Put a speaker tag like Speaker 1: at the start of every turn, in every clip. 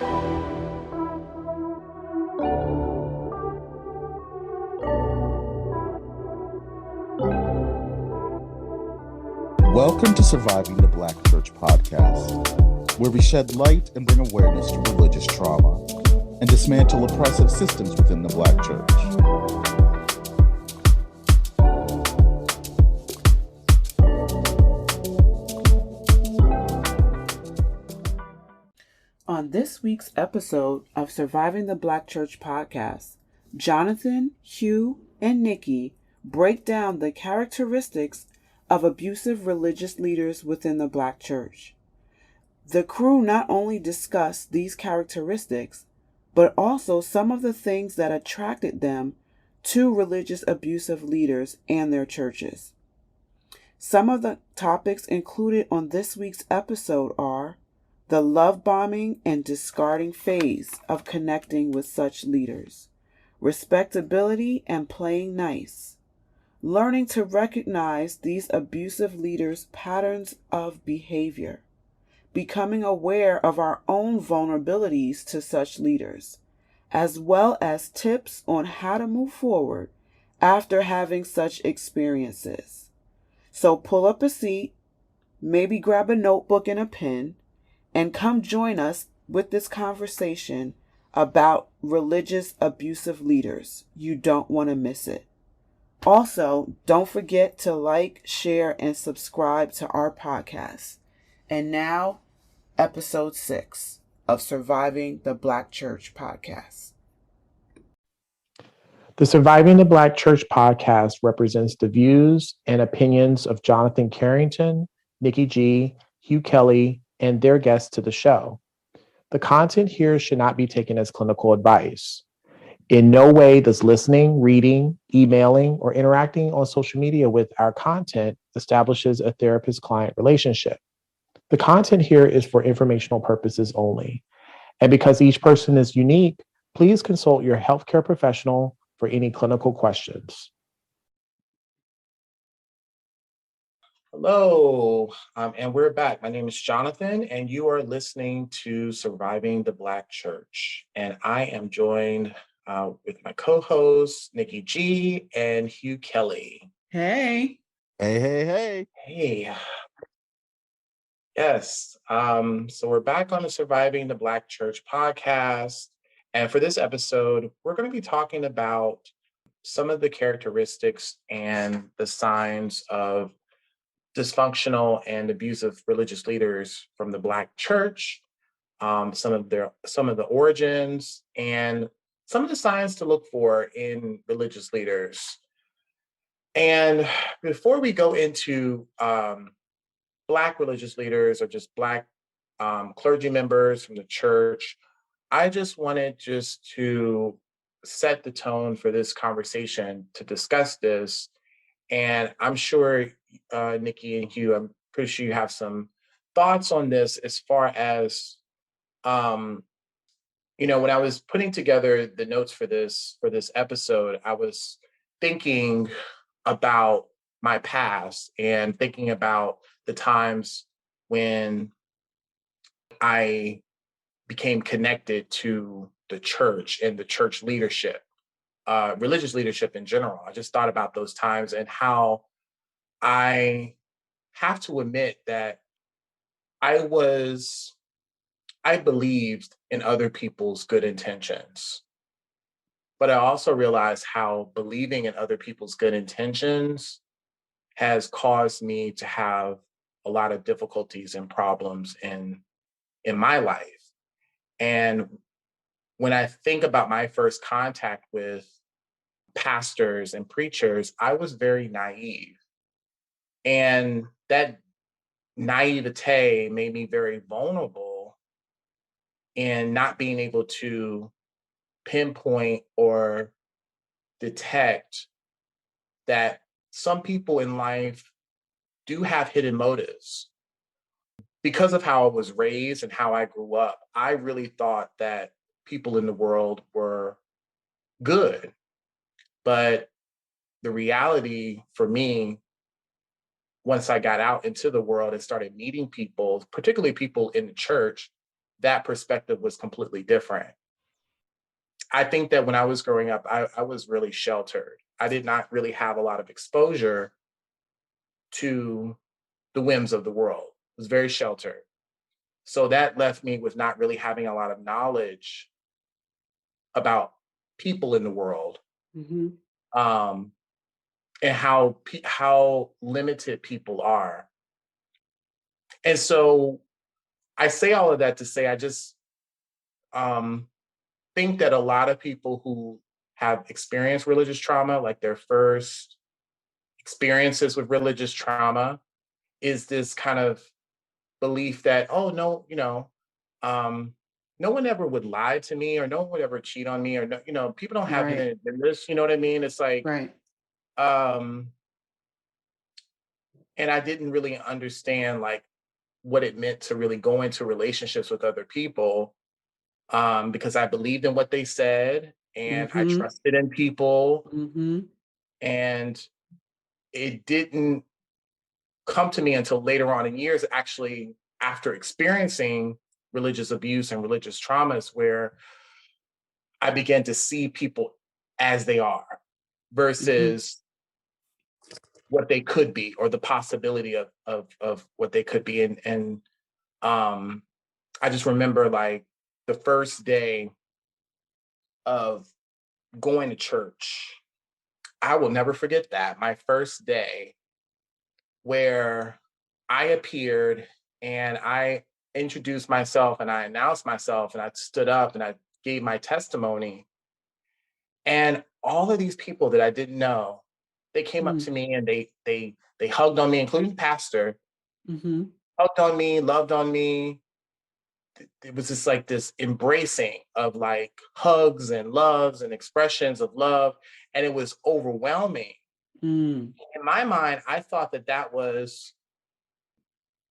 Speaker 1: Welcome to Surviving the Black Church podcast, where we shed light and bring awareness to religious trauma and dismantle oppressive systems within the Black church.
Speaker 2: On this week's episode of Surviving the Black Church podcast, Jonathon, Hugh, and Nikki break down the characteristics of abusive religious leaders within the Black church. The crew not only discuss these characteristics, but also some of the things that attracted them to religious abusive leaders and their churches. Some of the topics included on this week's episode are the love bombing and discarding phase of connecting with such leaders, respectability and playing nice, learning to recognize these abusive leaders' patterns of behavior, becoming aware of our own vulnerabilities to such leaders, as well as tips on how to move forward after having such experiences. So pull up a seat, maybe grab a notebook and a pen, and come join us with this conversation about religious abusive leaders. You don't want to miss it. Also, don't forget to like, share, and subscribe to our podcast. And now, episode 6 of Surviving the Black Church podcast.
Speaker 3: The Surviving the Black Church podcast represents the views and opinions of Jonathon Carrington, Nikki G, Hugh Kelly, and their guests to the show. The content here should not be taken as clinical advice. In no way does listening, reading, emailing, or interacting on social media with our content establishes a therapist-client relationship. The content here is for informational purposes only. And because each person is unique, please consult your healthcare professional for any clinical questions. Hello, and we're back. My name is Jonathon, and you are listening to Surviving the Black Church. And I am joined with my co-hosts, Nikki G and Hugh Kelly.
Speaker 2: Hey.
Speaker 3: Hey. Yes. So we're back on the Surviving the Black Church podcast. And for this episode, we're going to be talking about some of the characteristics and the signs of dysfunctional and abusive religious leaders from the Black church, some of the origins, and some of the signs to look for in religious leaders. And before we go into Black religious leaders or just Black clergy members from the church, I just wanted to set the tone for this conversation to discuss this. And I'm sure, Nikki and Hugh, I'm pretty sure you have some thoughts on this as far as, when I was putting together the notes for this episode, I was thinking about my past and thinking about the times when I became connected to the church and the church leadership, religious leadership in general. I just thought about those times and how I have to admit that I believed in other people's good intentions. But I also realized how believing in other people's good intentions has caused me to have a lot of difficulties and problems in my life. And when I think about my first contact with pastors and preachers, I was very naive. And that naivete made me very vulnerable in not being able to pinpoint or detect that some people in life do have hidden motives. Because of how I was raised and how I grew up, I really thought that people in the world were good. But the reality for me, once I got out into the world and started meeting people, particularly people in the church, that perspective was completely different. I think that when I was growing up, I was really sheltered. I did not really have a lot of exposure to the whims of the world. I was very sheltered. So that left me with not really having a lot of knowledge about people in the world,
Speaker 2: Mm-hmm.
Speaker 3: um, and how limited people are. And so I say all of that to say I just um, think that a lot of people who have experienced religious trauma, like their first experiences with religious trauma, is this kind of belief that, oh no, um, no one ever would lie to me, or no one would ever cheat on me, or no, people don't have
Speaker 2: Right.
Speaker 3: hidden agendas. You know what I mean? It's like,
Speaker 2: Right.
Speaker 3: um, and I didn't really understand like what it meant to really go into relationships with other people, because I believed in what they said and I
Speaker 2: Mm-hmm.
Speaker 3: trusted in people,
Speaker 2: Mm-hmm.
Speaker 3: and it didn't come to me until later on in years, actually, after experiencing religious abuse and religious traumas, where I began to see people as they are
Speaker 2: Mm-hmm.
Speaker 3: versus what they could be, or the possibility of what they could be. And um I just remember like the first day of going to church. I will never forget that. My first day where I appeared and I introduced myself and I announced myself and I stood up and I gave my testimony. And all of these people that I didn't know, they came up to me and they hugged on me, including pastor,
Speaker 2: Mm-hmm.
Speaker 3: hugged on me, loved on me. It was just like this embracing of like hugs and loves and expressions of love. And it was overwhelming.
Speaker 2: Mm.
Speaker 3: In my mind, I thought that that was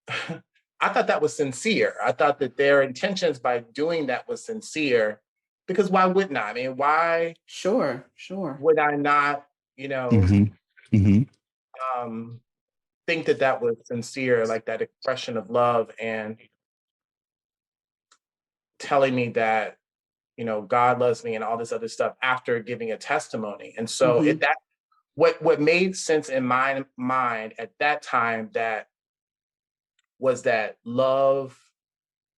Speaker 3: I thought that was sincere. I thought that their intentions by doing that was sincere, because why wouldn't I? I mean, why
Speaker 2: Sure. Sure.
Speaker 3: would I not, you know,
Speaker 1: Mm-hmm. Mm-hmm.
Speaker 3: um, think that that was sincere, like that expression of love, and telling me that, God loves me and all this other stuff after giving a testimony. And so
Speaker 2: Mm-hmm.
Speaker 3: what made sense in my mind at that time, that was that love,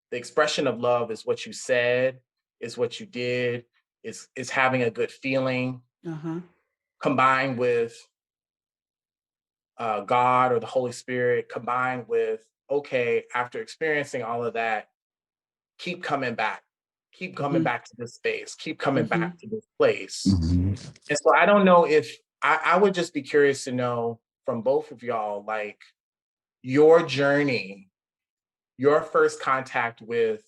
Speaker 3: the expression of love is what you said, is what you did, is having a good feeling
Speaker 2: Uh-huh.
Speaker 3: combined with God or the Holy Spirit, combined with, okay, after experiencing all of that, keep coming back, keep coming
Speaker 2: Mm-hmm.
Speaker 3: back to this space, keep coming
Speaker 2: Mm-hmm.
Speaker 3: back to this place.
Speaker 1: Mm-hmm.
Speaker 3: And so I don't know if I would just be curious to know from both of y'all, like your journey, your first contact with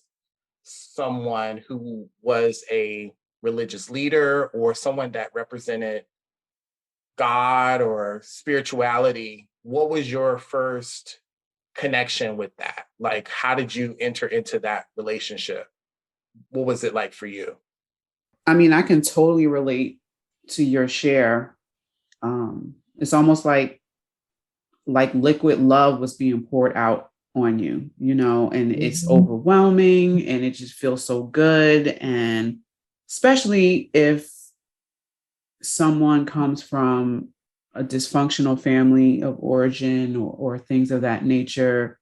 Speaker 3: someone who was a religious leader or someone that represented God or spirituality. What was your first connection with that? Like, how did you enter into that relationship? What was it like for you?
Speaker 2: I mean, I can totally relate to your share. It's almost like liquid love was being poured out on you, and it's overwhelming and it just feels so good. And especially if someone comes from a dysfunctional family of origin, or things of that nature,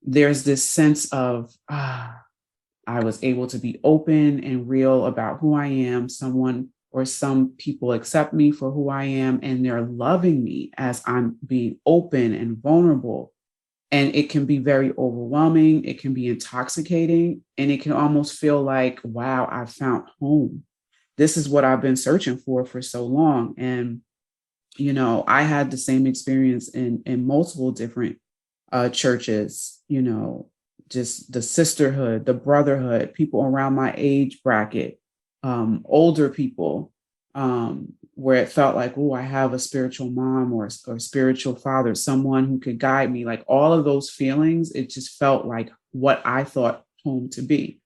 Speaker 2: there's this sense of, I was able to be open and real about who I am. Someone or some people accept me for who I am, and they're loving me as I'm being open and vulnerable. And it can be very overwhelming. It can be intoxicating, and it can almost feel like, wow, I found home. This is what I've been searching for so long. And, I had the same experience in multiple different churches, just the sisterhood, the brotherhood, people around my age bracket, older people, where it felt like, oh, I have a spiritual mom or spiritual father, someone who could guide me. Like all of those feelings, it just felt like what I thought home to be.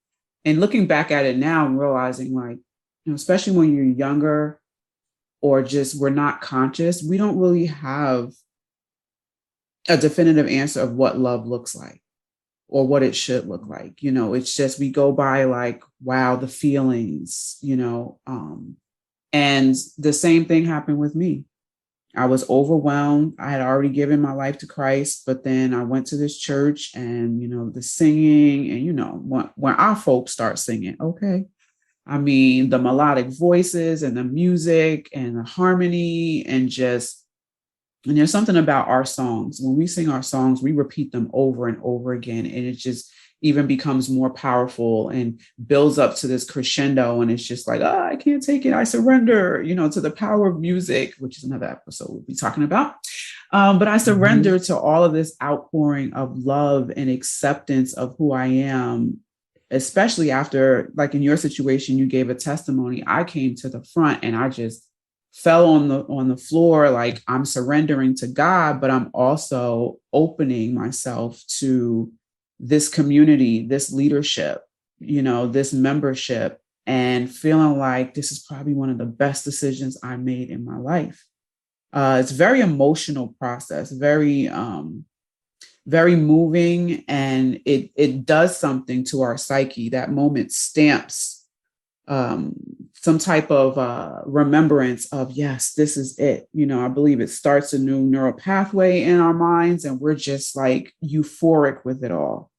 Speaker 2: And looking back at it now and realizing, like, especially when you're younger or just we're not conscious, we don't really have a definitive answer of what love looks like. or what it should look like. It's just we go by like, wow, the feelings, and the same thing happened with me. I was overwhelmed. I had already given my life to Christ, but then I went to this church and, the singing and, when our folks start singing, okay. I mean, the melodic voices and the music and the harmony and there's something about our songs. When we sing our songs, we repeat them over and over again. And it just even becomes more powerful and builds up to this crescendo. And it's just like, oh, I can't take it. I surrender, to the power of music, which is another episode we'll be talking about. But I surrender to all of this outpouring of love and acceptance of who I am, especially after, like in your situation, you gave a testimony. I came to the front and I just fell on the floor, like I'm surrendering to God, but I'm also opening myself to this community, this leadership, this membership, and feeling like this is probably one of the best decisions I made in my life. It's a very emotional process, very moving, and it does something to our psyche. That moment stamps um, some type of remembrance of, yes, this is it. I believe it starts a new neural pathway in our minds, and we're just like euphoric with it all.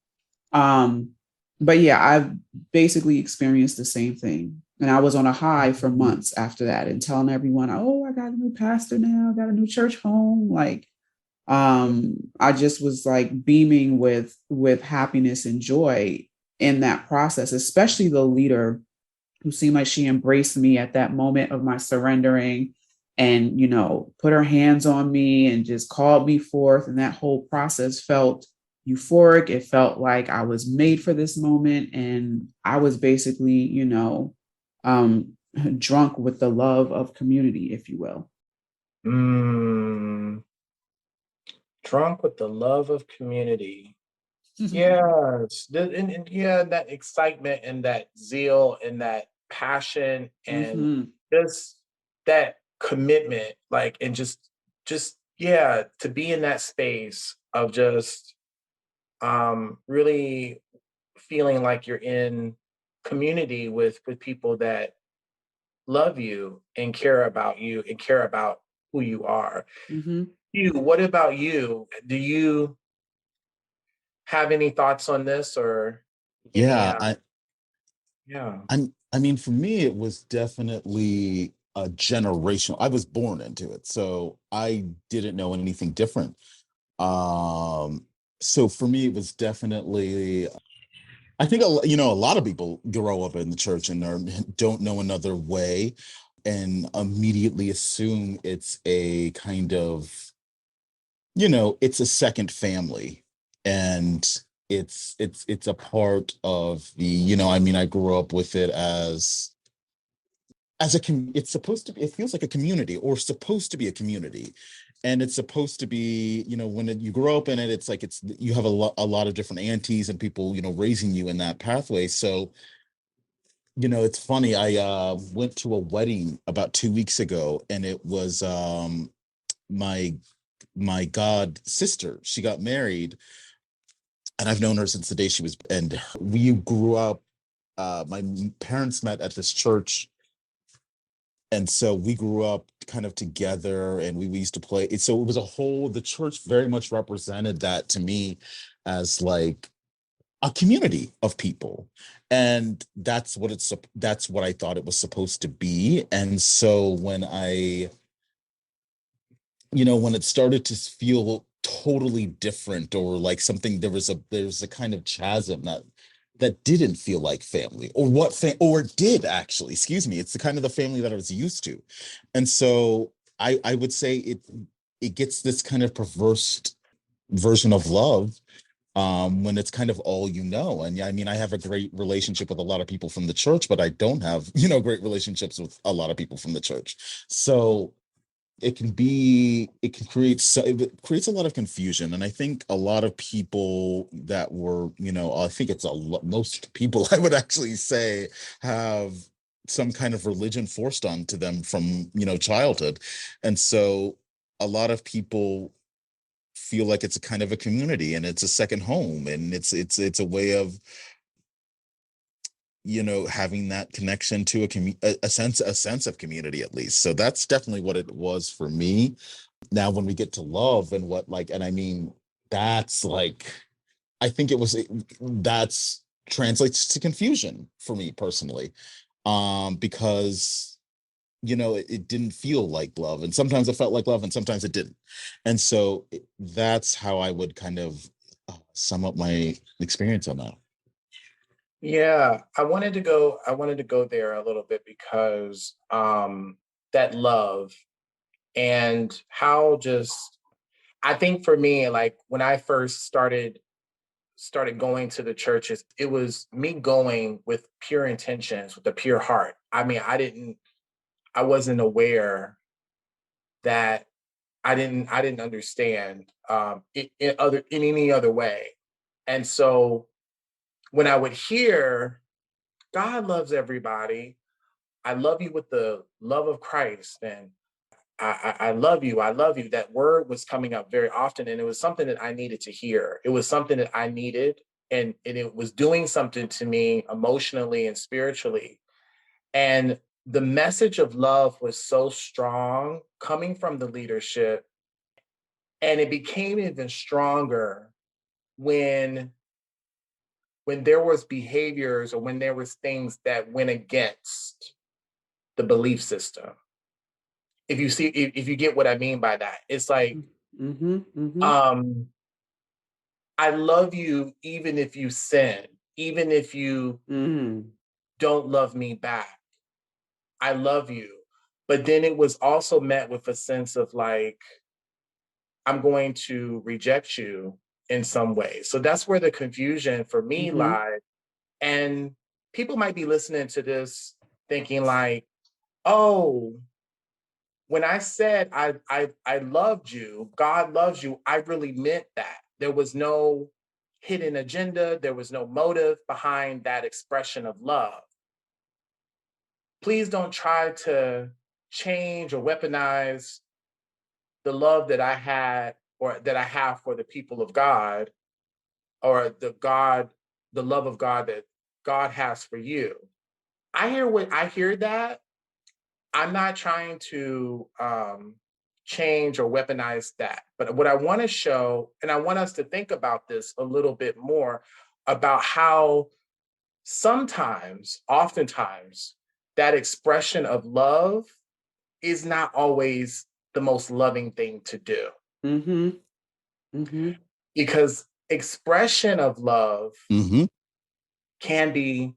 Speaker 2: But yeah, I've basically experienced the same thing. And I was on a high for months after that and telling everyone, oh, I got a new pastor now, I got a new church home. Like, I just was like beaming with happiness and joy in that process, especially the leader who seemed like she embraced me at that moment of my surrendering and, put her hands on me and just called me forth. And that whole process felt euphoric. It felt like I was made for this moment. And I was basically, um, drunk with the love of community, if you will.
Speaker 3: Drunk with the love of community. Yes. And yeah, that excitement and that zeal and that passion and
Speaker 2: Mm-hmm.
Speaker 3: just that commitment, like, and yeah, to be in that space of just really feeling like you're in community with people that love you and care about who you are.
Speaker 2: Mm-hmm.
Speaker 3: You, what about you? Do you have any thoughts on this or any
Speaker 1: Yeah,
Speaker 3: yeah.
Speaker 1: I mean, for me, it was definitely a generational. I was born into it, so I didn't know anything different. Um, so for me, it was definitely. I think a lot of people grow up in the church and don't know another way, and immediately assume it's a kind of, it's a second family, and it's a part of the, I mean, I grew up with it it's supposed to be, it feels like a community, or supposed to be a community, and it's supposed to be, when you grow up in it, it's like you have a lot of different aunties and people, raising you in that pathway. So, it's funny, I went to a wedding about 2 weeks ago, and it was my god sister. She got married, and I've known her since the day she was, and we grew up, my parents met at this church, and so we grew up kind of together, and we used to play it. So it was the church very much represented that to me as like a community of people, and that's what I thought it was supposed to be. And so when it started to feel totally different, or like something, there's a kind of chasm that didn't feel like family, or or did actually, excuse me, it's the kind of the family that I was used to. And so I would say it gets this kind of perverse version of love, when it's kind of all, and yeah, I mean, I have a great relationship with a lot of people from the church, but I don't have, great relationships with a lot of people from the church. So it creates a lot of confusion. And I think a lot of people that were, I think it's most people, I would actually say, have some kind of religion forced onto them from, childhood. And so a lot of people feel like it's a kind of a community, and it's a second home, and it's a way of, having that connection to a sense of community, at least. So that's definitely what it was for me. Now when we get to love and what, like, and I mean, that's like, I think that's translates to confusion for me personally, because it didn't feel like love, and sometimes it felt like love and sometimes it didn't. And so that's how I would kind of sum up my experience on that.
Speaker 3: Yeah, I wanted to go there a little bit because that love and how just I think for me, like when I first started going to the churches, it was me going with pure intentions, with a pure heart. I mean, I wasn't aware that I didn't understand in any other way. And so when I would hear God loves everybody, I love you with the love of Christ, and I love you. I love you. That word was coming up very often, and it was something that I needed to hear. It was something that I needed, and it was doing something to me emotionally and spiritually. And the message of love was so strong coming from the leadership, and it became even stronger when there was behaviors or when there was things that went against the belief system. If you get what I mean by that, it's like,
Speaker 2: Mm-hmm. Mm-hmm.
Speaker 3: um I love you even if you sin, even if you
Speaker 2: Mm-hmm.
Speaker 3: don't love me back. I love you. But then it was also met with a sense of like, I'm going to reject you in some way. So that's where the confusion for me
Speaker 2: Mm-hmm.
Speaker 3: lies. And people might be listening to this thinking like, oh, when I said I loved you, God loves you, I really meant that. There was no hidden agenda, there was no motive behind that expression of love. Please don't try to change or weaponize the love that I had or that I have for the people of God, or the love of God that God has for you. I hear that. I'm not trying to change or weaponize that. But what I want to show, and I want us to think about this a little bit more, about how oftentimes, that expression of love is not always the most loving thing to do.
Speaker 2: Mm-hmm. Mm-hmm.
Speaker 3: Because expression of love
Speaker 1: Mm-hmm.
Speaker 3: can be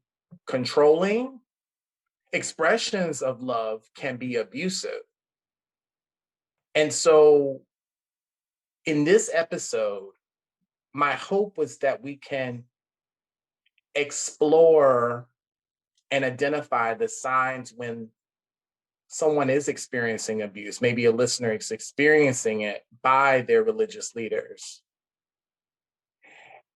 Speaker 3: controlling, expressions of love can be abusive. And so in this episode, my hope was that we can explore and identify the signs when someone is experiencing abuse. Maybe a listener is experiencing it by their religious leaders.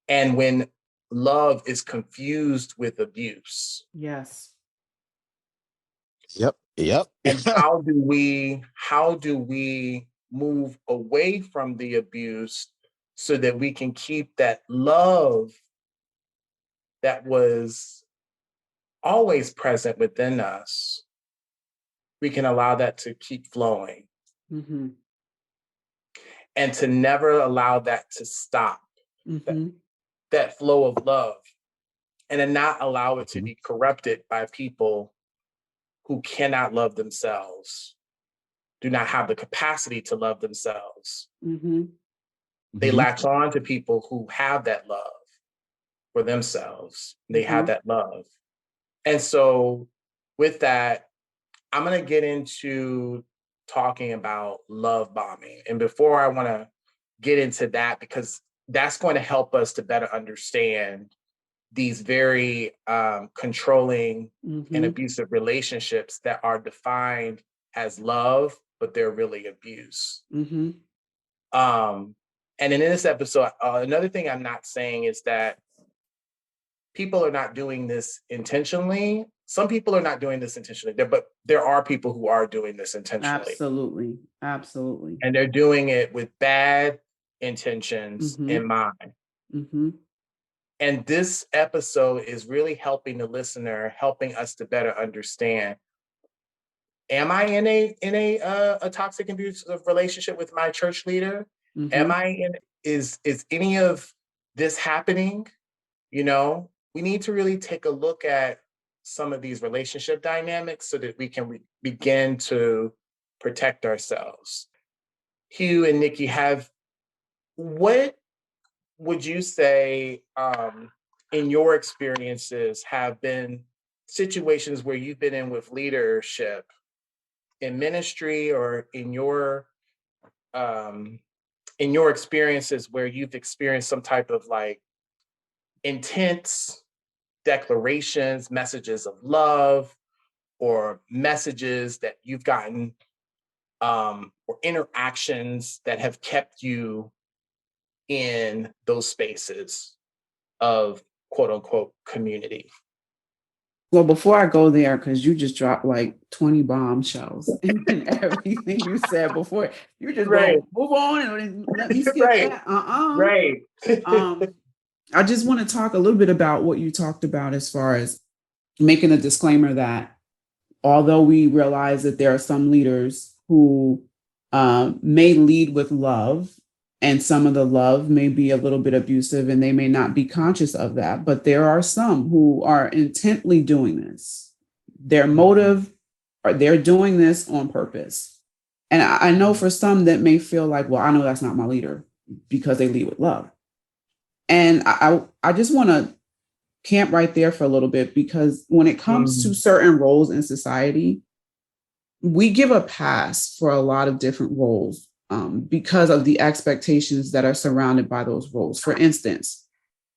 Speaker 3: And when love is confused with abuse.
Speaker 2: Yes.
Speaker 1: Yep. Yep.
Speaker 3: And how do we move away from the abuse so that we can keep that love that was always present within us? We can allow that to keep flowing
Speaker 2: Mm-hmm.
Speaker 3: and to never allow that to stop, that,
Speaker 2: Mm-hmm.
Speaker 3: that flow of love, and to not allow it to
Speaker 1: Mhm.
Speaker 3: be corrupted by people who cannot love themselves, do not have the capacity to love themselves.
Speaker 2: Mm-hmm.
Speaker 3: They
Speaker 1: Mhm.
Speaker 3: latch on to people who have that love for themselves. They have
Speaker 2: Mm-hmm.
Speaker 3: that love. And so, with that, I'm going to get into talking about love bombing. And before I want to get into that, because that's going to help us to better understand these very controlling and
Speaker 2: Mm-hmm.
Speaker 3: abusive relationships that are defined as love, but they're really abuse.
Speaker 2: Mm-hmm.
Speaker 3: Um, and in this episode, another thing I'm not saying is that people are not doing this intentionally. Some people are not doing this intentionally, but there are people who are doing this intentionally.
Speaker 2: Absolutely. Absolutely.
Speaker 3: And they're doing it with bad intentions
Speaker 2: Mm-hmm.
Speaker 3: in mind.
Speaker 2: Mm-hmm.
Speaker 3: And this episode is really helping the listener, helping us to better understand, am I in a toxic abusive relationship with my church leader?
Speaker 2: Mm-hmm.
Speaker 3: Am I in is any of this happening? You know, we need to really take a look at some of these relationship dynamics so that we can begin to protect ourselves. Hugh and Nikki, what would you say, in your experiences, have been situations where you've been in with leadership in ministry or um, in your experiences where you've experienced some type of like intense declarations, messages of love, or messages that you've gotten, or interactions that have kept you in those spaces of quote unquote community?
Speaker 2: Well, before I go there, because you just dropped like 20 bombshells in everything you said before, you're just
Speaker 3: Right,
Speaker 2: going to move on and let me skip
Speaker 3: right,
Speaker 2: that. Uh-uh.
Speaker 3: right.
Speaker 2: Um, I just want to talk a little bit about what you talked about as far as making a disclaimer that although we realize that there are some leaders who may lead with love, and some of the love may be a little bit abusive and they may not be conscious of that, but there are some who are intently doing this. Their motive, or they're doing this on purpose. And I know for some that may feel like, well, I know that's not my leader because they lead with love. And I just want to camp right there for a little bit, because when it comes to
Speaker 3: Mm,
Speaker 2: certain roles in society, we give a pass for a lot of different roles because of the expectations that are surrounded by those roles. For instance,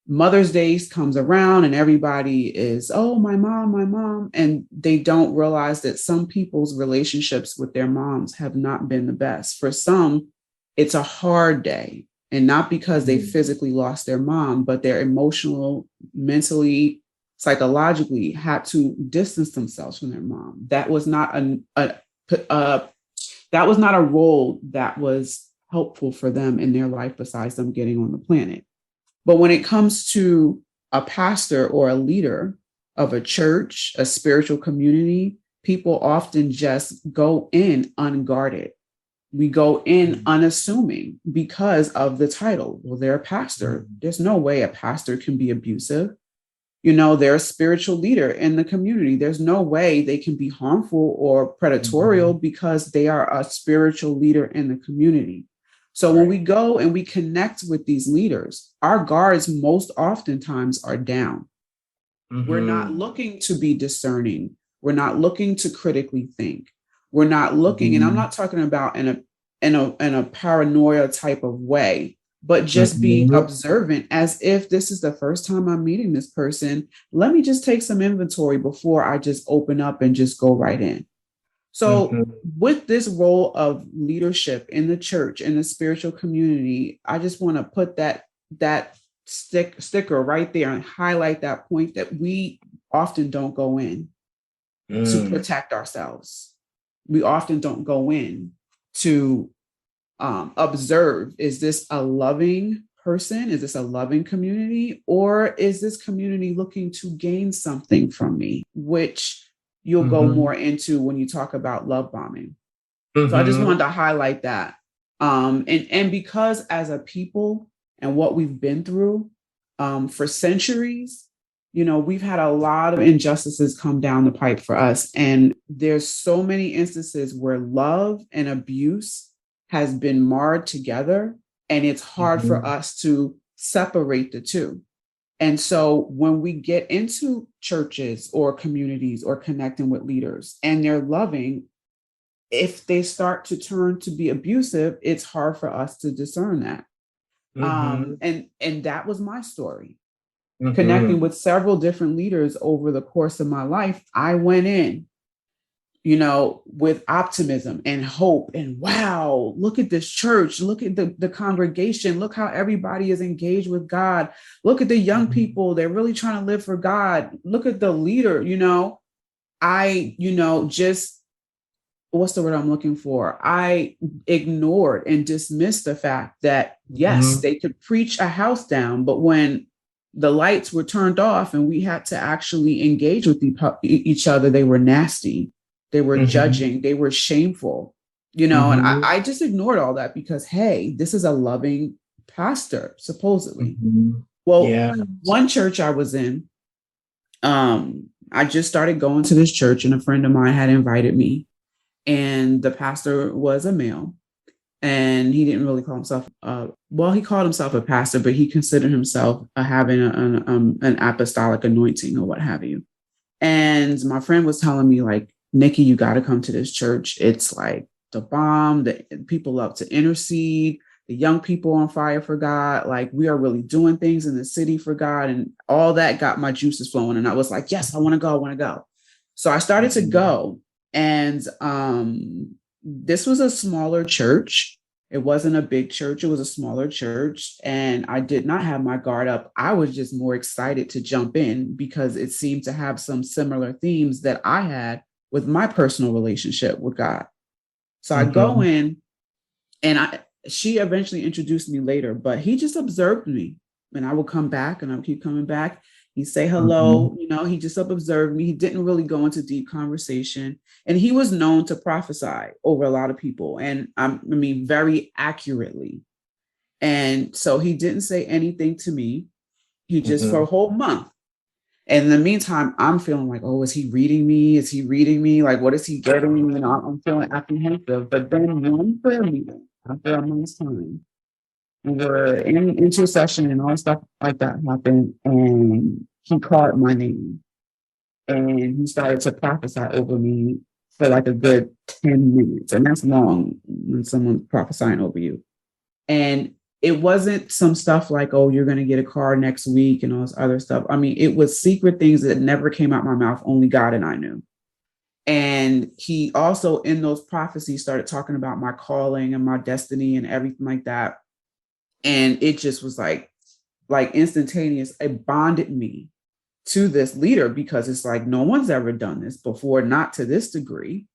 Speaker 2: Mother's Day comes around and everybody is, oh, my mom, my mom. And they don't realize that some people's relationships with their moms have not been the best. For some, it's a hard day. And not because they
Speaker 3: mm,
Speaker 2: physically lost their mom, but they're emotional, mentally, psychologically had to distance themselves from their mom. That was not a that was not a role that was helpful for them in their life besides them getting on the planet. But when it comes to a pastor or a leader of a church, a spiritual community, people often just go in unguarded. We go in
Speaker 3: mm,
Speaker 2: unassuming because of the title. Well, they're a pastor.
Speaker 3: mm.
Speaker 2: There's no way a pastor can be abusive. You know, they're a spiritual leader in the community. There's no way they can be harmful or predatorial
Speaker 3: Mhm.
Speaker 2: because they are a spiritual leader in the community. So when we
Speaker 3: Right.
Speaker 2: go and we connect with these leaders, our guards most oftentimes are down. We're not
Speaker 3: Mhm.
Speaker 2: looking to be discerning. We're not looking to critically think. We're not looking, and I'm
Speaker 3: Mhm.
Speaker 2: not talking about in a paranoia type of way, but just being
Speaker 3: Mhm.
Speaker 2: observant as if this is the first time I'm meeting this person. Let me just take some inventory before I just open up and just go right in. So,
Speaker 3: Mhm.
Speaker 2: with this role of leadership in the church, in the spiritual community, I just want to put that sticker right there and highlight that point that we often don't go in to
Speaker 3: Mm.
Speaker 2: protect ourselves. We often don't go in to observe, is this a loving person? Is this a loving community? Or is this community looking to gain something from me? Which you'll go
Speaker 3: Mhm.
Speaker 2: more into when you talk about love bombing. So I just
Speaker 3: Mhm.
Speaker 2: wanted to highlight that. And because as a people and what we've been through for centuries, you know, we've had a lot of injustices come down the pipe for us. And there's so many instances where love and abuse has been marred together. And it's hard for
Speaker 3: Mhm.
Speaker 2: us to separate the two. And so when we get into churches or communities or connecting with leaders and they're loving, if they start to turn to be abusive, it's hard for us to discern that.
Speaker 3: Mhm.
Speaker 2: And that was my story. Connecting
Speaker 3: Mhm.
Speaker 2: with several different leaders over the course of my life, I went in, you know, with optimism and hope. And wow, look at this church. Look at the congregation. Look how everybody is engaged with God. Look at the young
Speaker 3: Mhm.
Speaker 2: people. They're really trying to live for God. Look at the leader, you know. I, you know, just what's the word I'm looking for? I ignored and dismissed the fact that, yes,
Speaker 3: Mhm.
Speaker 2: they could preach a house down, but when the lights were turned off and we had to actually engage with each other, they were nasty. They were
Speaker 3: Mhm.
Speaker 2: judging. They were shameful, and
Speaker 3: Mhm.
Speaker 2: I just ignored all that because, hey, this is a loving pastor, supposedly.
Speaker 3: Mhm.
Speaker 2: Well,
Speaker 3: Yeah.
Speaker 2: one church I was in, I just started going to this church and a friend of mine had invited me, and the pastor was a male, and he didn't really call himself well, he called himself a pastor, but he considered himself having an apostolic anointing or what have you. And my friend was telling me, like, Nikki, you got to come to this church. It's like the bomb. The people love to intercede. The young people on fire for God. Like, we are really doing things in the city for God, and all that got my juices flowing. And I was like, yes, I want to go. I want to go. So I started to
Speaker 3: Mhm.
Speaker 2: go, and this was a smaller church. It wasn't a big church. It was a smaller church. And I did not have my guard up. I was just more excited to jump in because it seemed to have some similar themes that I had with my personal relationship with God. So I go
Speaker 3: Mhm.
Speaker 2: in, and she eventually introduced me later, but he just observed me, and I would come back and I would keep coming back. He'd say
Speaker 3: Mhm.
Speaker 2: hello, he just observed me. He didn't really go into deep conversation. And he was known to prophesy over a lot of people, and I mean, very accurately. And so he didn't say anything to me. He just, for a
Speaker 3: Mhm.
Speaker 2: whole month. And in the meantime, I'm feeling like, oh, is he reading me? Is he reading me? Like, what is he getting? I'm feeling apprehensive. But then one prayer meeting after a month's time, we were in intercession and all stuff like that happened. And he called my name and he started to prophesy over me for like a good 10 minutes. And that's long when someone's prophesying over you. And it wasn't some stuff like, oh, you're going to get a car next week and all this other stuff. I mean, it was secret things that never came out my mouth. Only God and I knew. And he also, in those prophecies, started talking about my calling and my destiny and everything like that. And it just was like instantaneous. It bonded me to this leader because it's like no one's ever done this before, not to this degree.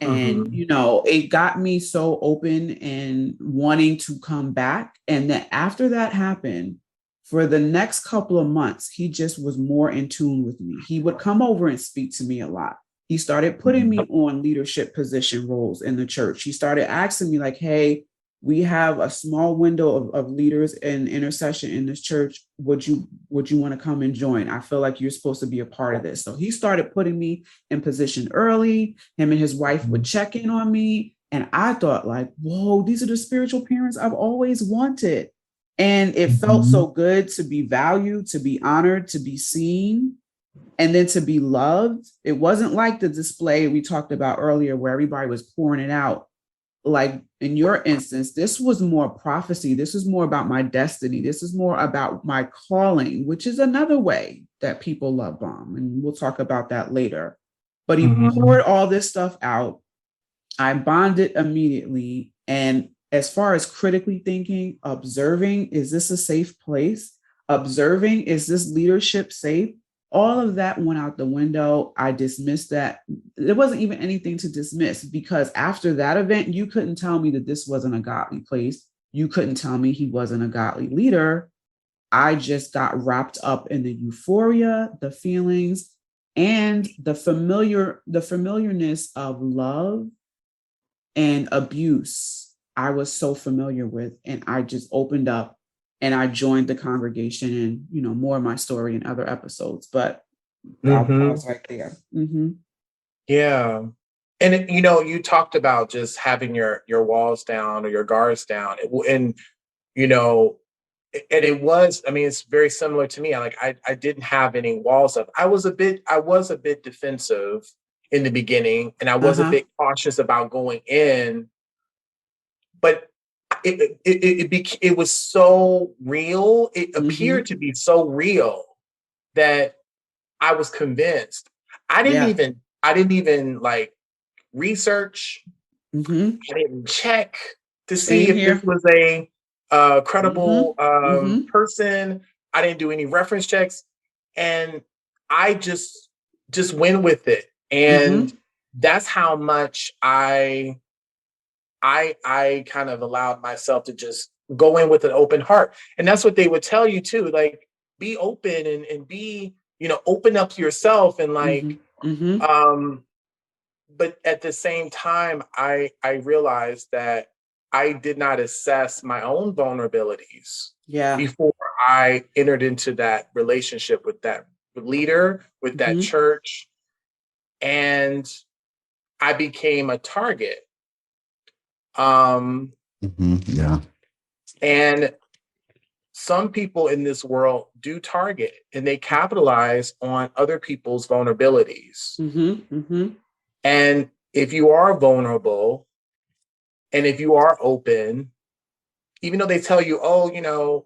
Speaker 2: And
Speaker 3: Mhm.
Speaker 2: it got me so open and wanting to come back. And then after that happened, for the next couple of months, he just was more in tune with me. He would come over and speak to me a lot. He started putting me
Speaker 3: Mhm.
Speaker 2: on leadership position roles in the church. He started asking me, like, hey, we have a small window of leaders and intercession in this church. Would you want to come and join? I feel like you're supposed to be a part of this. So he started putting me in position early. Him and his wife would
Speaker 3: Mhm.
Speaker 2: check in on me. And I thought, like, whoa, these are the spiritual parents I've always wanted. And it felt so
Speaker 3: Mhm.
Speaker 2: good to be valued, to be honored, to be seen, and then to be loved. It wasn't like the display we talked about earlier where everybody was pouring it out. Like in your instance, this was more prophecy. This is more about my destiny. This is more about my calling, which is another way that people love bomb. And we'll talk about that later. But he poured
Speaker 3: Mhm.
Speaker 2: all this stuff out. I bonded immediately. And as far as critically thinking, observing, is this a safe place? Observing, is this leadership safe? All of that went out the window. I dismissed that. There wasn't even anything to dismiss because after that event, you couldn't tell me that this wasn't a godly place. You couldn't tell me he wasn't a godly leader. I just got wrapped up in the euphoria, the feelings, and the familiarness of love and abuse. I was so familiar with, and I just opened up and I joined the congregation, and more of my story in other episodes, but I'll
Speaker 3: Mhm.
Speaker 2: pause right there. Mm-hmm.
Speaker 3: Yeah. And you talked about just having your walls down or your guards down. And you know, and it was, I mean, it's very similar to me. I didn't have any walls up. I was a bit defensive in the beginning, and I was a
Speaker 2: Uh-huh.
Speaker 3: bit cautious about going in, but it was so real. It
Speaker 2: Mm-hmm.
Speaker 3: appeared to be so real that I was convinced.
Speaker 2: Yeah.
Speaker 3: I didn't even like research.
Speaker 2: Mm-hmm.
Speaker 3: I didn't check to see
Speaker 2: Same
Speaker 3: if this
Speaker 2: here.
Speaker 3: was a credible
Speaker 2: Mm-hmm. Mm-hmm.
Speaker 3: person. I didn't do any reference checks, and I just went with it. And
Speaker 2: Mm-hmm.
Speaker 3: that's how much I kind of allowed myself to just go in with an open heart. And that's what they would tell you too, like, be open and be, open up to yourself and like, but at the same time, I realized that I did not assess my own vulnerabilities before I entered into that relationship with that leader, with that church, and I became a target.
Speaker 1: Yeah.
Speaker 3: And some people in this world do target and they capitalize on other people's vulnerabilities. And if you are vulnerable and if you are open, even though they tell you, oh,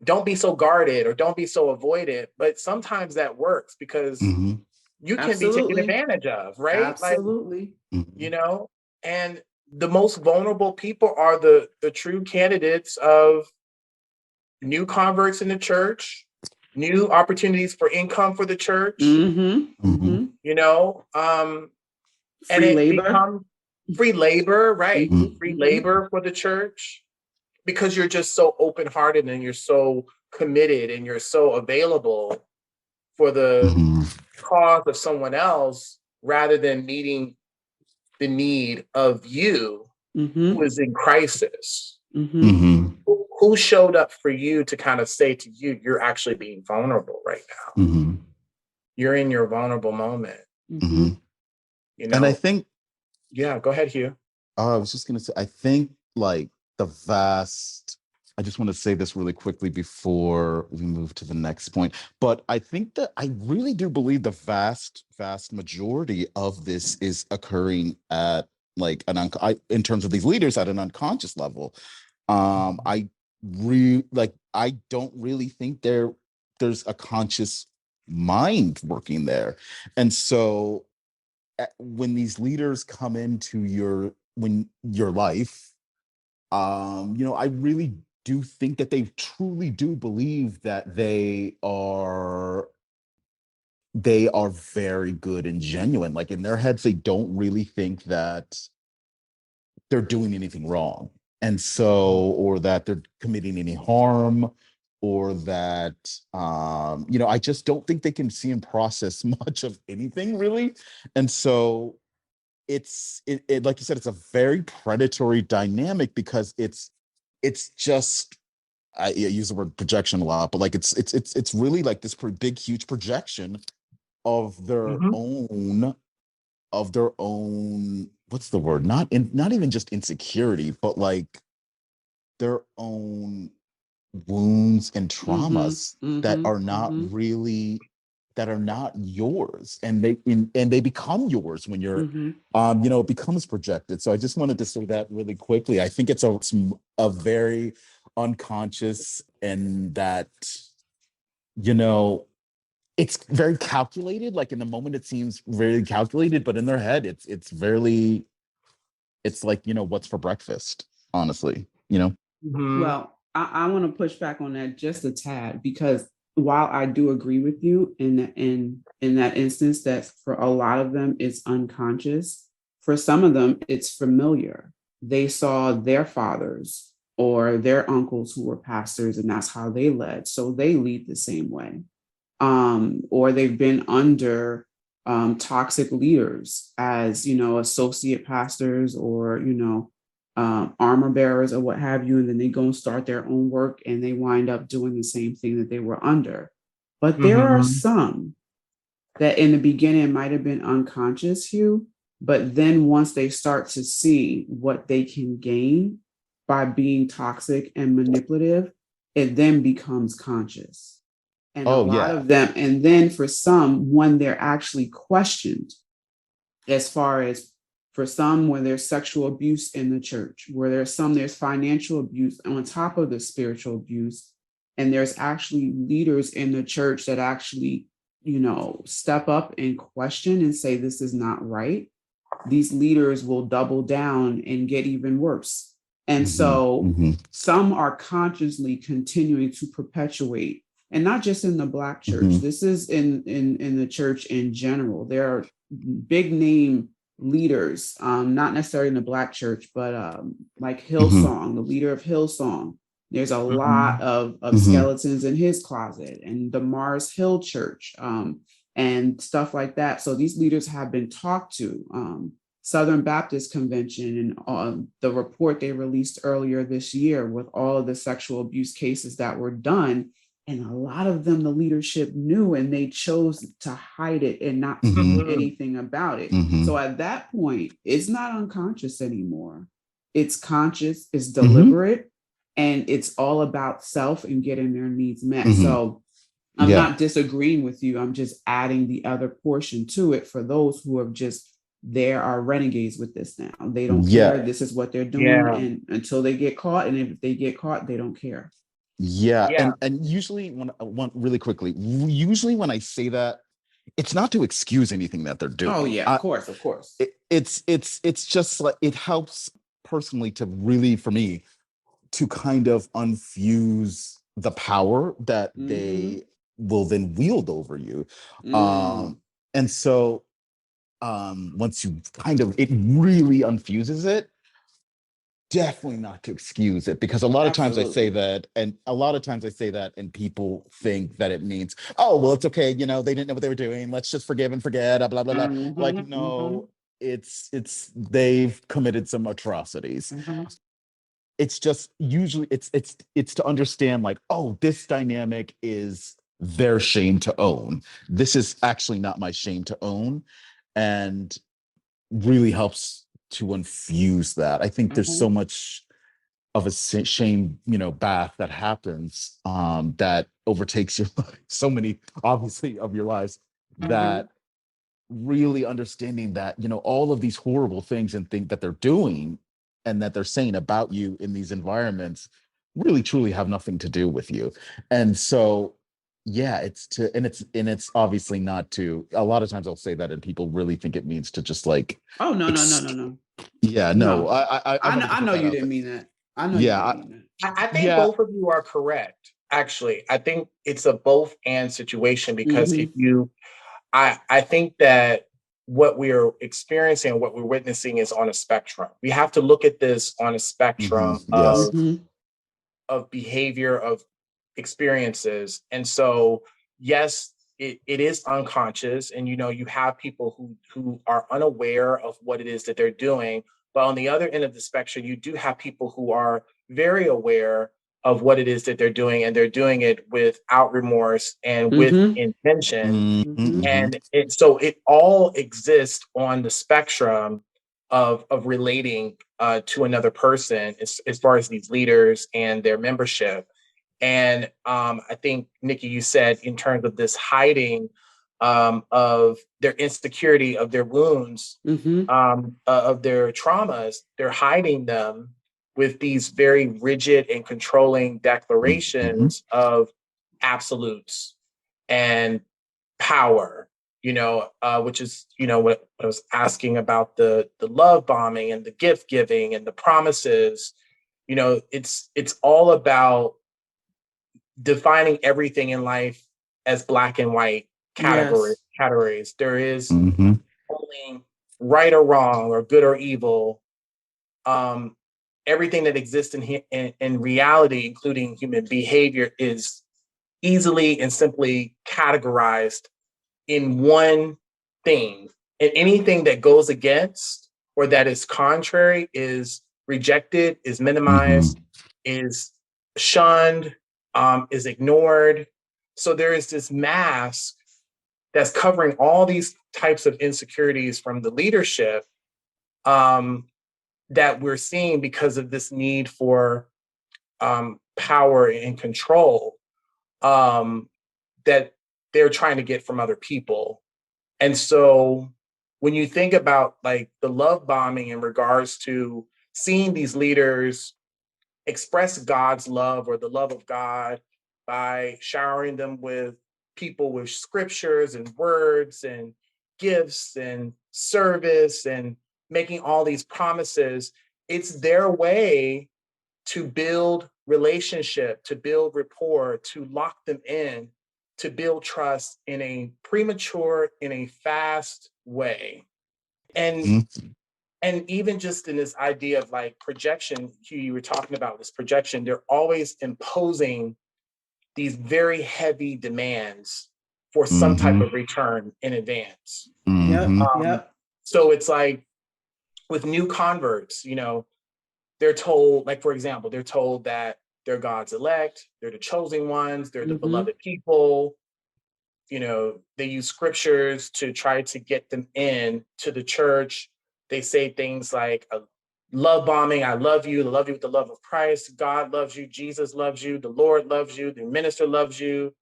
Speaker 3: don't be so guarded or don't be so avoidant, but sometimes that works because you can be taken advantage of, right?
Speaker 2: Absolutely.
Speaker 3: Like, and the most vulnerable people are the true candidates of new converts in the church, new opportunities for income for the church, and
Speaker 2: Free
Speaker 3: it
Speaker 2: labor.
Speaker 3: becomes free labor, right? Free labor for the church, because you're just so open-hearted and you're so committed and you're so available for the cause of someone else rather than meeting the need of you who is in crisis. Who showed up for you to kind of say to you, you're actually being vulnerable right now. You're in your vulnerable moment.
Speaker 1: And I think,
Speaker 3: yeah, go ahead, Hugh.
Speaker 1: I was just gonna say, I think like I just want to say this really quickly before we move to the next point. But I think that I really do believe the vast majority of this is occurring at like in terms of these leaders at an unconscious level. I don't really think there's a conscious mind working there. And so when these leaders come into your life, I really do think that they truly do believe that they are very good and genuine. Like in their heads, they don't really think that they're doing anything wrong. And so, or that they're committing any harm, or that, I just don't think they can see and process much of anything really. And so it like you said, it's a very predatory dynamic because it's just, I use the word projection a lot, but like it's really like this big huge projection of their own, what's the word, not even just insecurity, but like their own wounds and traumas that are not really, that are not yours, and they become yours when you're it becomes projected. So I just wanted to say that really quickly. I think it's a very unconscious, and that it's very calculated. Like in the moment it seems very calculated, but in their head it's like, what's for breakfast, honestly.
Speaker 2: Well, I want to push back on that just a tad, because while I do agree with you in that instance that for a lot of them it's unconscious, for some of them it's familiar. They saw their fathers or their uncles who were pastors, and that's how they led, so they lead the same way. Or they've been under toxic leaders as associate pastors, or armor bearers or what have you, and then they go and start their own work and they wind up doing the same thing that they were under. But there are some that in the beginning might have been unconscious, Hugh, but then once they start to see what they can gain by being toxic and manipulative, it then becomes conscious. And a lot of them, and then for some, when they're actually questioned, as far as for some, where there's sexual abuse in the church, where there's financial abuse on top of the spiritual abuse, and there's actually leaders in the church that actually, step up and question and say, this is not right. These leaders will double down and get even worse. And so some are consciously continuing to perpetuate and not just in the Black church.
Speaker 1: Mhm.
Speaker 2: This is in the church in general. There are big name leaders, not necessarily in the Black church, but like
Speaker 1: Mhm.
Speaker 2: Hillsong, the leader of Hillsong. There's a lot
Speaker 3: Mhm.
Speaker 2: of
Speaker 1: Mhm.
Speaker 2: skeletons in his closet, and the Mars Hill Church, and stuff like that. So these leaders have been talked to. Southern Baptist Convention, and the report they released earlier this year with all of the sexual abuse cases that were done. And a lot of them, the leadership knew, and they chose to hide it and not to do
Speaker 1: Mhm.
Speaker 3: Mhm.
Speaker 2: anything about it. So
Speaker 1: Mhm.
Speaker 2: at that point, it's not unconscious anymore. It's conscious, it's
Speaker 1: Mhm.
Speaker 2: deliberate, and it's all about self and getting their needs met.
Speaker 1: Mhm.
Speaker 2: So I'm
Speaker 1: Yeah.
Speaker 2: not disagreeing with you. I'm just adding the other portion to it for those who have just, there are renegades with this now. They don't care.
Speaker 1: Yeah.
Speaker 2: This is what they're doing.
Speaker 3: Yeah.
Speaker 2: And until they get caught, and if they get caught, they don't care.
Speaker 1: Yeah.
Speaker 3: Yeah.
Speaker 1: And usually when one really quickly, usually when I say that, it's not to excuse anything that they're
Speaker 2: Oh,
Speaker 1: doing.
Speaker 2: yeah, of course, of course.
Speaker 1: It's just like it helps personally to really for me to kind of unfuse the power that
Speaker 2: Mm-hmm.
Speaker 1: they will then wield over you.
Speaker 2: Mm.
Speaker 1: Um, and so once you kind of it really unfuses it, definitely not to excuse it, because a lot of times I say
Speaker 2: Absolutely.
Speaker 1: that, and a lot of times I say that, and people think that it means, oh, well, it's okay, they didn't know what they were doing. Let's just forgive and forget, blah blah blah. Like,
Speaker 2: Mm-hmm. Mm-hmm.
Speaker 1: no, it's they've committed some atrocities.
Speaker 2: Mm-hmm.
Speaker 1: It's just usually it's to understand, like, oh, this dynamic is their shame to own. This is actually not my shame to own, and really helps to infuse that. I think there's
Speaker 2: Mm-hmm.
Speaker 1: so much of a shame, bath that happens, that overtakes your life, so many obviously of your lives,
Speaker 2: Mm-hmm.
Speaker 1: that really understanding that, all of these horrible things and things that they're doing and that they're saying about you in these environments really truly have nothing to do with you. And so, yeah, it's obviously not to, a lot of times I'll say that and people really think it means to just like,
Speaker 2: Oh, no, no, no,
Speaker 1: ex-
Speaker 2: no, no.
Speaker 1: yeah, no,
Speaker 2: No.
Speaker 1: I wanted to
Speaker 2: I
Speaker 1: put
Speaker 2: know
Speaker 1: that
Speaker 2: you
Speaker 1: out
Speaker 2: didn't
Speaker 1: there.
Speaker 2: mean that. I know you
Speaker 1: Yeah,
Speaker 2: didn't mean that.
Speaker 3: I think
Speaker 1: yeah.
Speaker 3: both of you are correct. Actually, I think it's a both and situation because
Speaker 2: Mm-hmm.
Speaker 3: I think that what we're experiencing, what we're witnessing is on a spectrum. We have to look at this on a spectrum
Speaker 1: Yes.
Speaker 2: Mm-hmm.
Speaker 3: of behavior, of experiences. And so, yes, it is unconscious. And you have people who are unaware of what it is that they're doing. But on the other end of the spectrum, you do have people who are very aware of what it is that they're doing, and they're doing it without remorse and with
Speaker 2: Mm-hmm.
Speaker 3: intention.
Speaker 2: Mm-hmm.
Speaker 3: And it all exists on the spectrum of relating to another person as far as these leaders and their membership. And I think, Nikki, you said in terms of this hiding of their insecurity, of their wounds,
Speaker 2: Mm-hmm.
Speaker 3: of their traumas, they're hiding them with these very rigid and controlling
Speaker 1: Mhm.
Speaker 3: declarations of absolutes and power, which is, what I was asking about the love bombing and the gift giving and the promises. It's all about defining everything in life as black and white
Speaker 2: Yes.
Speaker 3: categories. There is
Speaker 1: Mhm.
Speaker 3: only right or wrong or good or evil. Um, Everything that exists in reality, including human behavior, is easily and simply categorized in one thing. And anything that goes against or that is contrary is rejected, is
Speaker 1: Mhm.
Speaker 3: minimized, is shunned, is ignored. So there is this mask that's covering all these types of insecurities from the leadership, um, that we're seeing because of this need for power and control, um, that they're trying to get from other people. And so when you think about like the love bombing in regards to seeing these leaders express God's love or the love of God by showering them with people with scriptures and words and gifts and service and making all these promises, it's their way to build relationship, to build rapport, to lock them in, to build trust in a premature, in a fast way. And and even just in this idea of like projection, Hugh, you were talking about this projection, they're always imposing these very heavy demands for some type of return in advance.
Speaker 2: Yep.
Speaker 3: Um, so it's like with new converts, you know, they're told, like, for example, they're told that they're God's elect, they're the chosen ones, they're the beloved people. You know, they use scriptures to try to get them in to the church. They say things like love bombing, I love you with the love of Christ, God loves you, Jesus loves you, the Lord loves you, the minister loves you.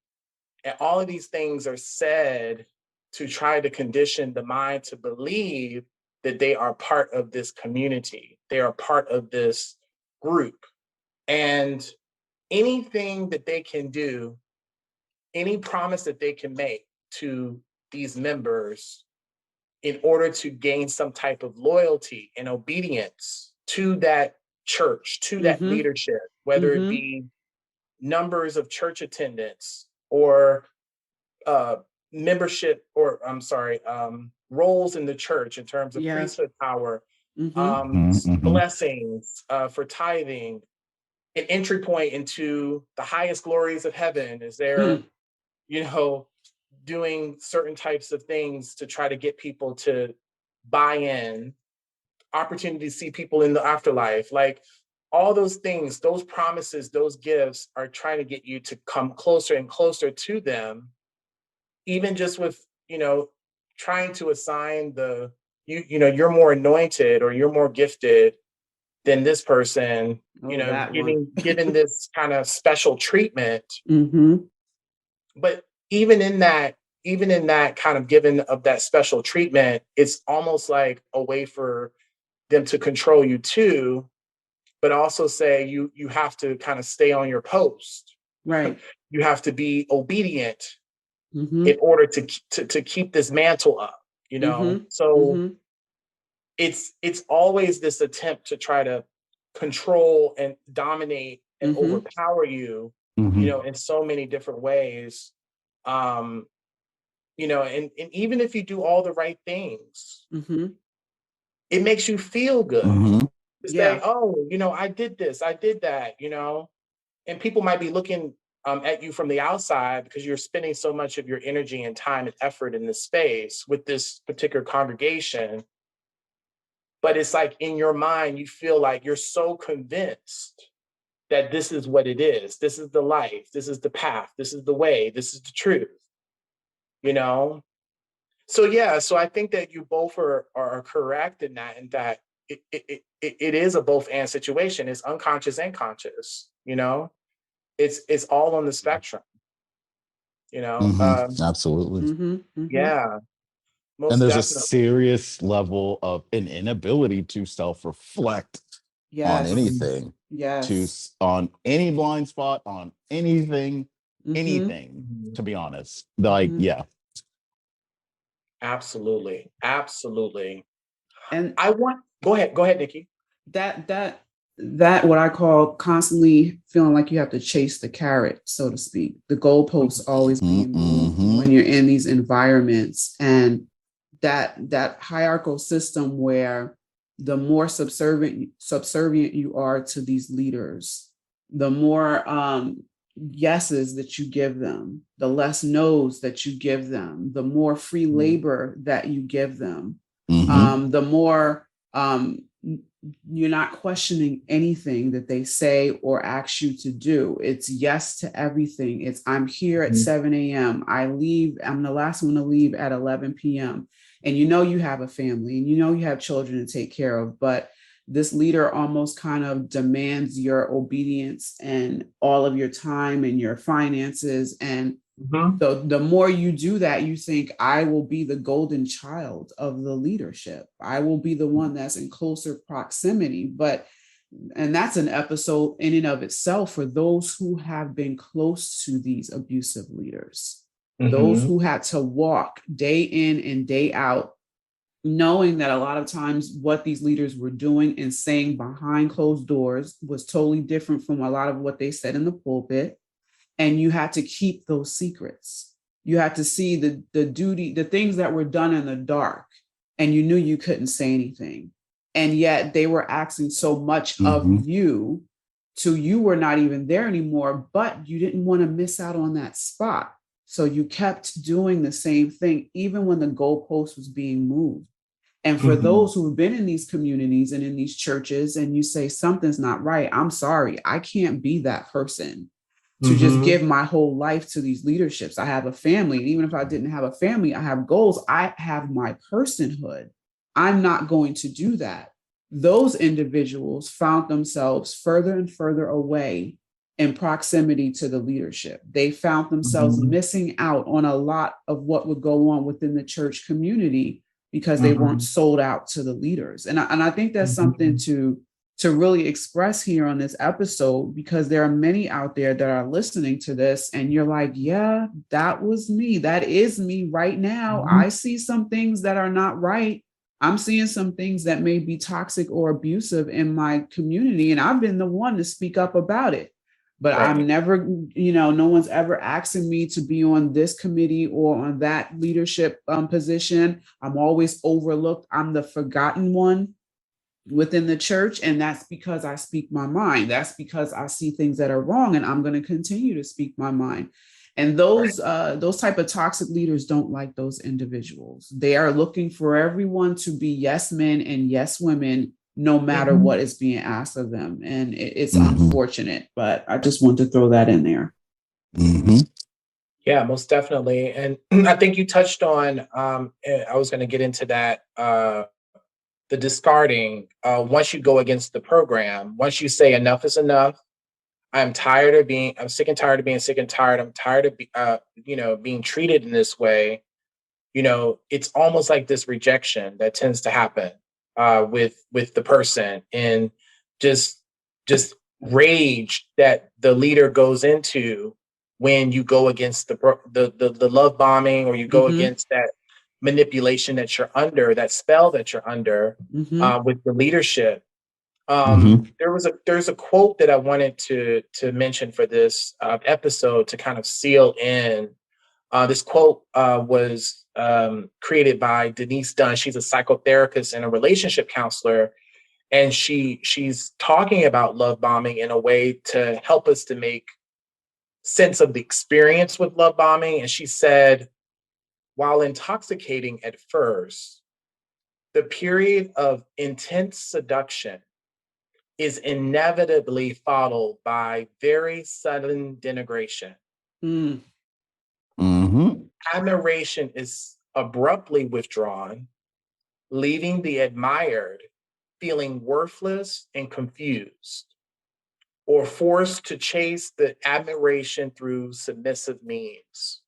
Speaker 3: And all of these things are said to try to condition the mind to believe that they are part of this community. They are part of this group. And anything that they can do, any promise that they can make to these members in order to gain some type of loyalty and obedience to that church, to that leadership, whether it be numbers of church attendance or membership, or I'm sorry, roles in the church in terms of priesthood power, blessings for tithing, an entry point into the highest glories of heaven. Is there, you know, doing certain types of things to try to get people to buy in, opportunity to see people in the afterlife, like all those things, those promises, those gifts are trying to get you to come closer and closer to them, even just with, you know, trying to assign the, you know, you're more anointed or you're more gifted than this person, you know, given this kind of special treatment. But even in that kind of given of that special treatment, it's almost like a way for them to control you too, but also say you have to kind of stay on your post.
Speaker 2: Right.
Speaker 3: You have to be obedient in order to keep this mantle up, you know? So it's always this attempt to try to control and dominate and overpower you, you know, in so many different ways. You know, and even if you do all the right things, it makes you feel good to say, oh, you know, I did this, I did that, you know, and people might be looking at you from the outside because you're spending so much of your energy and time and effort in this space with this particular congregation. But it's like in your mind, you feel like you're so convinced that this is what it is. This is the life. This is the path. This is the way. This is the truth, you know? So, yeah, so I think that you both are correct in that it is a both and situation. It's unconscious and conscious, you know? It's all on the spectrum, you know?
Speaker 1: Absolutely.
Speaker 3: Yeah,
Speaker 1: And
Speaker 3: most
Speaker 1: there's a
Speaker 3: definitely.
Speaker 1: serious level of an inability to self-reflect on anything, on any blind spot, on anything, to be honest. Like, yeah.
Speaker 3: Absolutely. Absolutely.
Speaker 2: And
Speaker 3: go ahead, Nikki.
Speaker 2: That what I call constantly feeling like you have to chase the carrot, so to speak. The goalposts always being moved when you're in these environments, and that hierarchical system where the more subservient you are to these leaders, the more yeses that you give them, the less no's that you give them, the more free labor that you give them, the more you're not questioning anything that they say or ask you to do. It's yes to everything. It's I'm here at 7 a.m. I leave. I'm the last one to leave at 11 p.m. And you know you have a family and you know you have children to take care of, but this leader almost kind of demands your obedience and all of your time and your finances. And the more you do that, you think, I will be the golden child of the leadership. I will be the one that's in closer proximity. And that's an episode in and of itself for those who have been close to these abusive leaders, those who had to walk day in and day out, knowing that a lot of times what these leaders were doing and saying behind closed doors was totally different from a lot of what they said in the pulpit. And you had to keep those secrets. You had to see the things that were done in the dark, and you knew you couldn't say anything. And yet they were asking so much of you, to you were not even there anymore, but you didn't want to miss out on that spot. So you kept doing the same thing, even when the goalpost was being moved. And for those who've been in these communities and in these churches, and you say something's not right, I'm sorry, I can't be that person to just give my whole life to these leaderships. I have a family. And even if I didn't have a family, I have goals. I have my personhood. I'm not going to do that. Those individuals found themselves further and further away in proximity to the leadership. They found themselves missing out on a lot of what would go on within the church community because they weren't sold out to the leaders. And I think that's something to really express here on this episode, because there are many out there that are listening to this and you're like, yeah, that was me. That is me right now. I see some things that are not right. I'm seeing some things that may be toxic or abusive in my community. And I've been the one to speak up about it. But I'm never, no one's ever asking me to be on this committee or on that leadership position. I'm always overlooked. I'm the forgotten one within the church. And that's because I speak my mind. That's because I see things that are wrong, and I'm going to continue to speak my mind. And those type of toxic leaders don't like those individuals. They are looking for everyone to be yes men and yes women, no matter what is being asked of them. And it's unfortunate, but I just want to throw that in there.
Speaker 3: Yeah, most definitely. And I think you touched on, I was going to get into that, the discarding, once you go against the program, once you say enough is enough, I'm sick and tired of being sick and tired. I'm tired of, being treated in this way. It's almost like this rejection that tends to happen with the person, and just rage that the leader goes into when you go against the love bombing, or you go against that manipulation that you're under, that spell that you're under with the leadership. There's a quote that I wanted to mention for this episode to kind of seal in. This quote was created by Denise Dunn. She's a psychotherapist and a relationship counselor, and she's talking about love bombing in a way to help us to make sense of the experience with love bombing. And she said, while intoxicating at first, the period of intense seduction is inevitably followed by very sudden denigration. Admiration is abruptly withdrawn, leaving the admired feeling worthless and confused, or forced to chase the admiration through submissive means.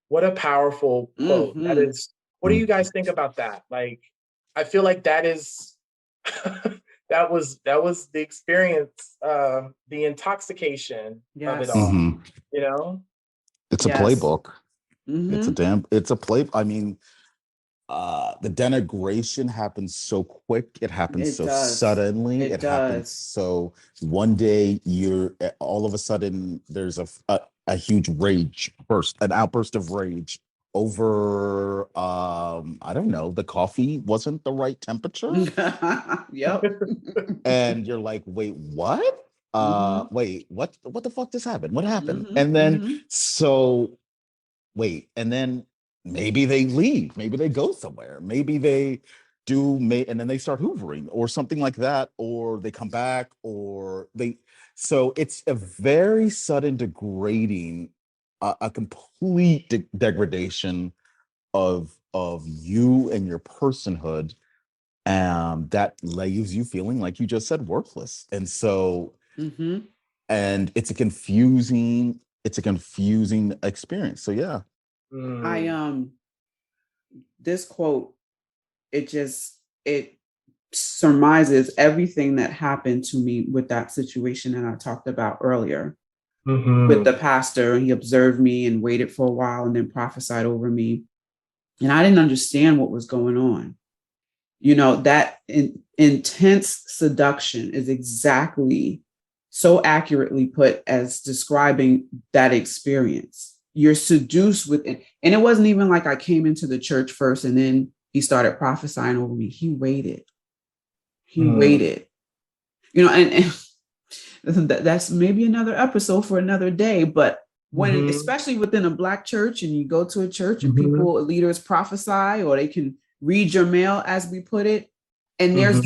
Speaker 3: What a powerful quote. That is, what do you guys think about that? Like, I feel like that is that was the experience, the intoxication of it all.
Speaker 1: It's a playbook. It's a play. I mean, the denigration happens so quick. It happens so suddenly. It happens so one day all of a sudden there's a huge rage burst, an outburst of rage over I don't know, the coffee wasn't the right temperature. And you're like, wait, what? Wait, what the fuck just happened? What happened? And then and then maybe they leave, maybe they go somewhere, maybe they and then they start hoovering or something like that, or they come back, so it's a very sudden degrading, a complete degradation of you and your personhood, that leaves you feeling, like you just said, worthless. And so and it's a confusing experience. So yeah.
Speaker 2: This quote, it surmises everything that happened to me with that situation that I talked about earlier with the pastor. And he observed me and waited for a while and then prophesied over me. And I didn't understand what was going on. That intense seduction is exactly so accurately put as describing that experience. You're seduced with it. And it wasn't even like I came into the church first and then he started prophesying over me. He waited. He waited. And that's maybe another episode for another day. But when, especially within a Black church, and you go to a church and leaders prophesy, or they can read your mail, as we put it, and there's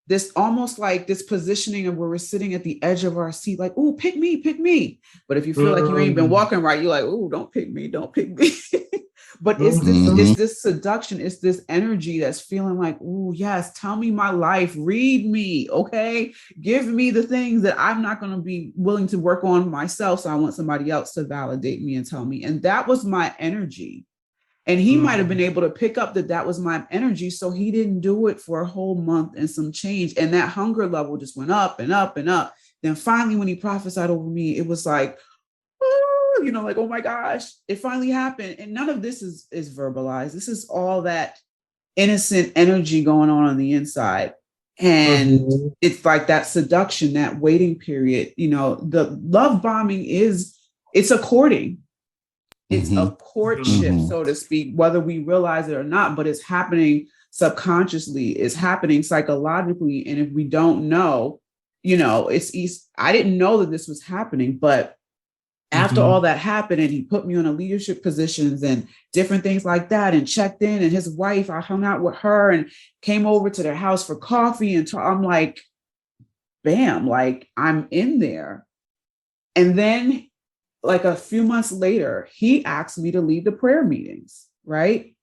Speaker 2: this almost like this positioning of where we're sitting at the edge of our seat, like, "Ooh, pick me, pick me." But if you feel like you ain't been walking right, you're like, "Ooh, don't pick me, don't pick me." But it's this seduction, it's this energy that's feeling like, "Ooh, yes, tell me my life, read me, okay? Give me the things that I'm not going to be willing to work on myself. So I want somebody else to validate me and tell me." And that was my energy. And he might have been able to pick up that was my energy. So he didn't do it for a whole month and some change. And that hunger level just went up and up and up. Then finally, when he prophesied over me, it was like, like, oh my gosh, it finally happened. And none of this is verbalized. This is all that innocent energy going on the inside. And it's like that seduction, that waiting period, the love bombing it's a courting. It's a courtship, so to speak, whether we realize it or not, but it's happening subconsciously, it's happening psychologically. And if we don't know, it's easy. I didn't know that this was happening, but after all that happened, and he put me on a leadership positions and different things like that, and checked in, and his wife, I hung out with her and came over to their house for coffee, and I'm like, bam, like I'm in there. And then like a few months later, he asked me to lead the prayer meetings, right?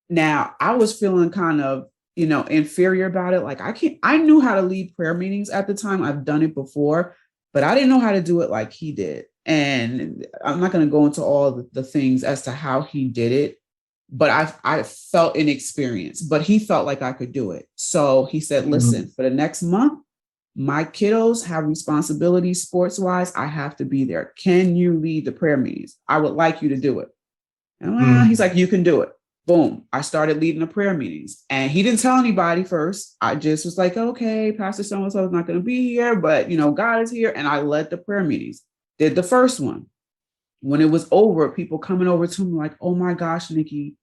Speaker 2: Now, I was feeling kind of, inferior about it. Like I knew how to lead prayer meetings at the time. I've done it before, but I didn't know how to do it like he did. And I'm not going to go into all the things as to how he did it, but I felt inexperienced, but he felt like I could do it. So he said, listen, for the next month, my kiddos have responsibilities sports wise. I have to be there. Can you lead the prayer meetings? I would like you to do it. And he's like, you can do it. Boom. I started leading the prayer meetings, and he didn't tell anybody first. I just was like, okay, Pastor so-and-so is not going to be here, but God is here. And I led the prayer meetings, did the first one. When it was over, people coming over to me like, oh my gosh, Nikki,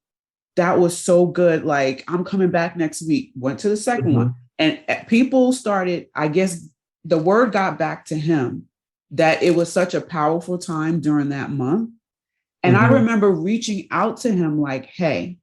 Speaker 2: that was so good. Like, I'm coming back next week. Went to the second one. And people started, I guess the word got back to him that it was such a powerful time during that month. And I remember reaching out to him like, hey,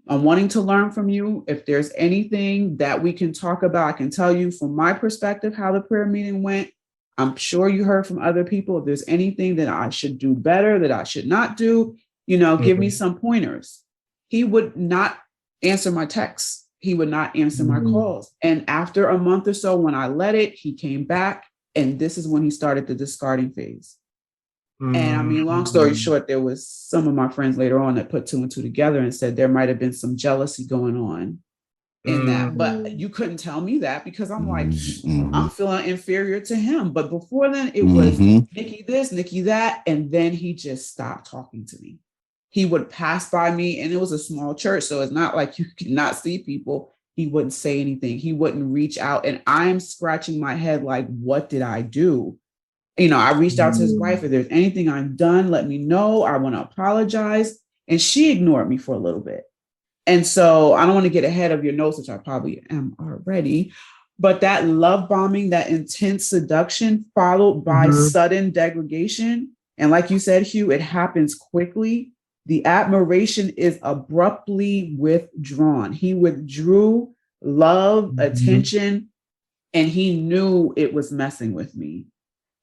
Speaker 2: I'm wanting to learn from you. If there's anything that we can talk about, I can tell you from my perspective how the prayer meeting went. I'm sure you heard from other people. If there's anything that I should do better, that I should not do, give me some pointers. He would not answer my texts. He would not answer my calls. And after a month or so, when I let it, he came back. And this is when he started the discarding phase. And I mean, long story short, there was some of my friends later on that put two and two together and said there might have been some jealousy going on in that. But you couldn't tell me that because I'm like, I'm feeling inferior to him. But before then, it was Nikki this, Nikki that. And then he just stopped talking to me. He would pass by me, and it was a small church, so it's not like you cannot see people. He wouldn't say anything. He wouldn't reach out. And I'm scratching my head like, what did I do? I reached out to his wife. If there's anything I've done, let me know. I want to apologize. And she ignored me for a little bit. And so I don't want to get ahead of your notes, which I probably am already. But that love bombing, that intense seduction followed by sudden degradation. And like you said, Hugh, it happens quickly. The admiration is abruptly withdrawn. He withdrew love, attention, and he knew it was messing with me.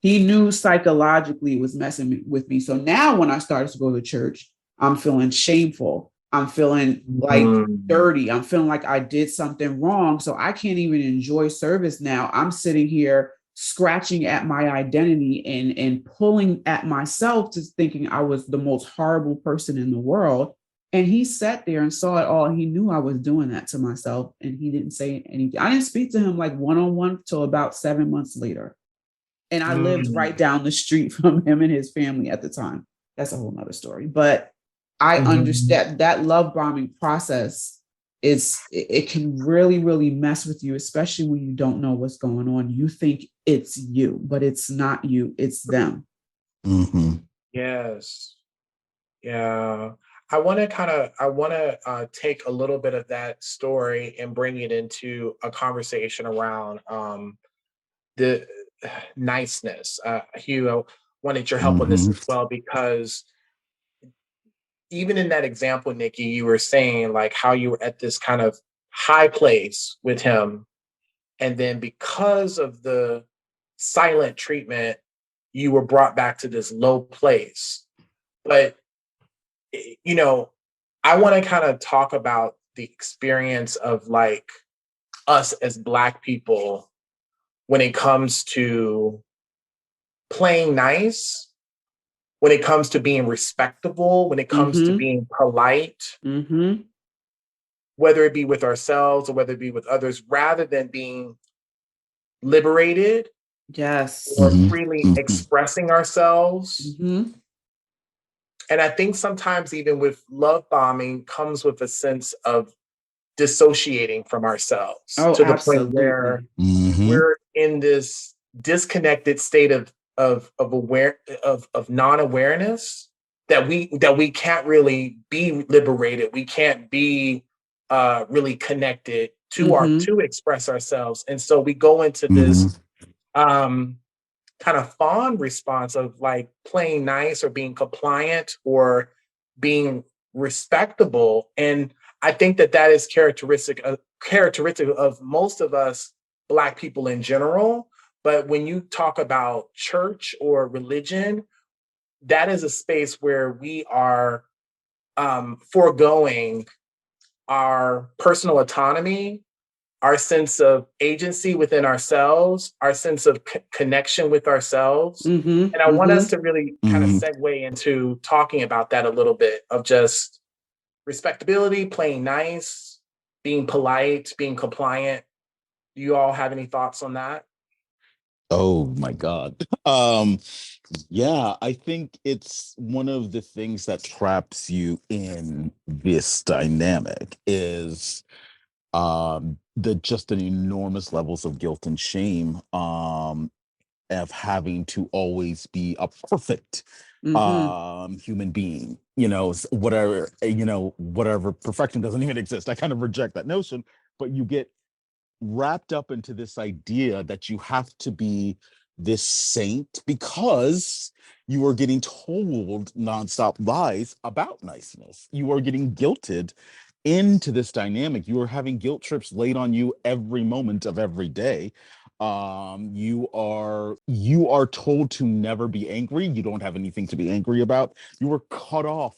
Speaker 2: He knew psychologically it was messing with me. So now when I started to go to church, I'm feeling shameful. I'm feeling like dirty. I'm feeling like I did something wrong. So I can't even enjoy service now. I'm sitting here scratching at my identity and pulling at myself, just thinking I was the most horrible person in the world. And he sat there and saw it all. He knew I was doing that to myself, and he didn't say anything. I didn't speak to him like one-on-one till about 7 months later. And I lived right down the street from him and his family at the time. That's a whole nother story. But I
Speaker 3: Mhm.
Speaker 2: understand that love bombing process it can really, really mess with you, especially when you don't know what's going on. You think it's you, but it's not you, it's them.
Speaker 1: Hmm.
Speaker 3: Yes. Yeah. I want to take a little bit of that story and bring it into a conversation around the niceness. Hugh, I wanted your help on this
Speaker 1: Hmm.
Speaker 3: as well because even in that example, Nikki, you were saying like how you were at this kind of high place with him, and then because of the silent treatment, you were brought back to this low place. But you know, I want to kind of talk about the experience of like us as Black people when it comes to playing nice, when it comes to being respectable, when it comes to
Speaker 2: Mm-hmm.
Speaker 3: being polite,
Speaker 2: Mm-hmm.
Speaker 3: whether it be with ourselves or whether it be with others, rather than being liberated
Speaker 2: Yes.
Speaker 3: or
Speaker 1: Hmm.
Speaker 3: freely
Speaker 1: Hmm.
Speaker 3: expressing ourselves.
Speaker 2: Mm-hmm.
Speaker 3: And I think sometimes even with love bombing comes with a sense of dissociating from ourselves
Speaker 2: Oh,
Speaker 3: to the point where
Speaker 2: absolutely.
Speaker 1: Hmm.
Speaker 3: we're in this disconnected state of aware of non-awareness that we can't really be liberated. We can't be really connected to our
Speaker 2: Mm-hmm.
Speaker 3: to express ourselves. And so we go into
Speaker 1: Hmm.
Speaker 3: this um kind of fawn response of like playing nice or being compliant or being respectable. And I think that that is characteristic of most of us Black people in general. But when you talk about church or religion, that is a space where we are foregoing our personal autonomy, our sense of agency within ourselves, our sense of connection with ourselves.
Speaker 2: Mm-hmm.
Speaker 3: And I want us
Speaker 2: Mm-hmm.
Speaker 3: to really kind of
Speaker 1: Hmm.
Speaker 3: segue into talking about that a little bit of just respectability, playing nice, being polite, being compliant. Do you all have any thoughts on that?
Speaker 1: Oh my God. Yeah, I think it's one of the things that traps you in this dynamic is the just an enormous levels of guilt and shame of having to always be a perfect
Speaker 2: Mm-hmm.
Speaker 1: human being, whatever, whatever perfection doesn't even exist. I kind of reject that notion, but you get wrapped up into this idea that you have to be this saint because you are getting told nonstop lies about niceness. You are getting guilted into this dynamic. You are having guilt trips laid on you every moment of every day. You are told to never be angry. You don't have anything to be angry about. You are cut off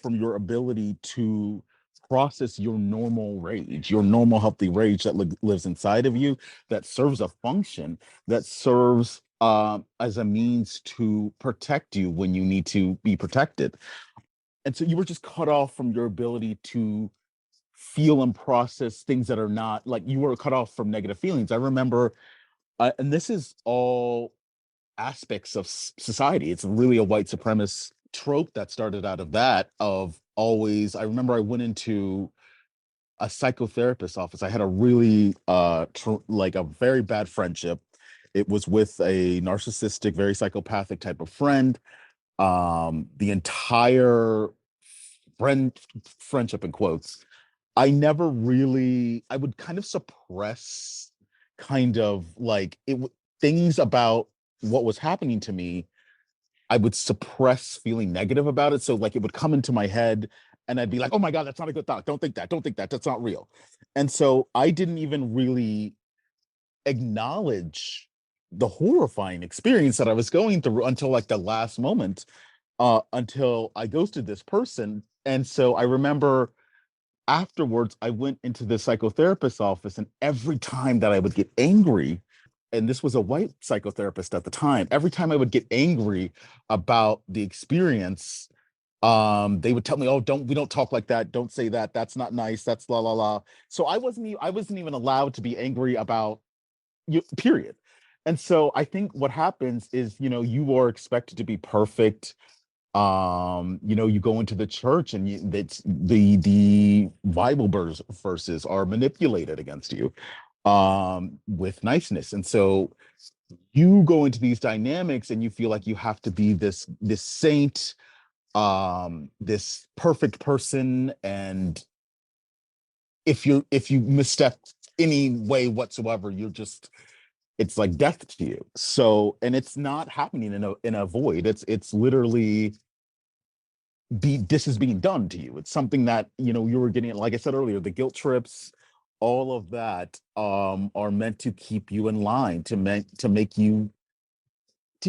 Speaker 1: from your ability to process your normal rage, your normal healthy rage that lives inside of you, that serves a function, that serves as a means to protect you when you need to be protected. And so you were just cut off from your ability to feel and process things that are not like you were cut off from negative feelings. I remember, and this is all aspects of society. It's really a white supremacist trope that started out of that, of always. I remember I went into a psychotherapist office. I had a really like a very bad friendship. It was with a narcissistic, very psychopathic type of friend. The entire friend friendship in quotes, I never really, I would kind of suppress kind of like things about what was happening to me. I would suppress feeling negative about it. So like it would come into my head and I'd be like, oh my God, that's not a good thought. Don't think that. Don't think that. That's not real. And so I didn't even really acknowledge the horrifying experience that I was going through until like the last moment, until I ghosted this person. And so I remember afterwards, I went into the psychotherapist's office, and every time that I would get angry, and this was a white psychotherapist at the time, every time I would get angry about the experience, they would tell me, "Oh, we don't talk like that. Don't say that. That's not nice. That's la la la." So I wasn't even allowed to be angry about you, period. And so I think what happens is, you are expected to be perfect, You go into the church and that's the Bible verses are manipulated against you with niceness. And so you go into these dynamics and you feel like you have to be this saint, this perfect person, and if you misstep any way whatsoever, it's like death to you. So, and it's not happening in a void. It's literally this is being done to you. It's something that you were getting, like I said earlier, the guilt trips, all of that are meant to keep you in line, to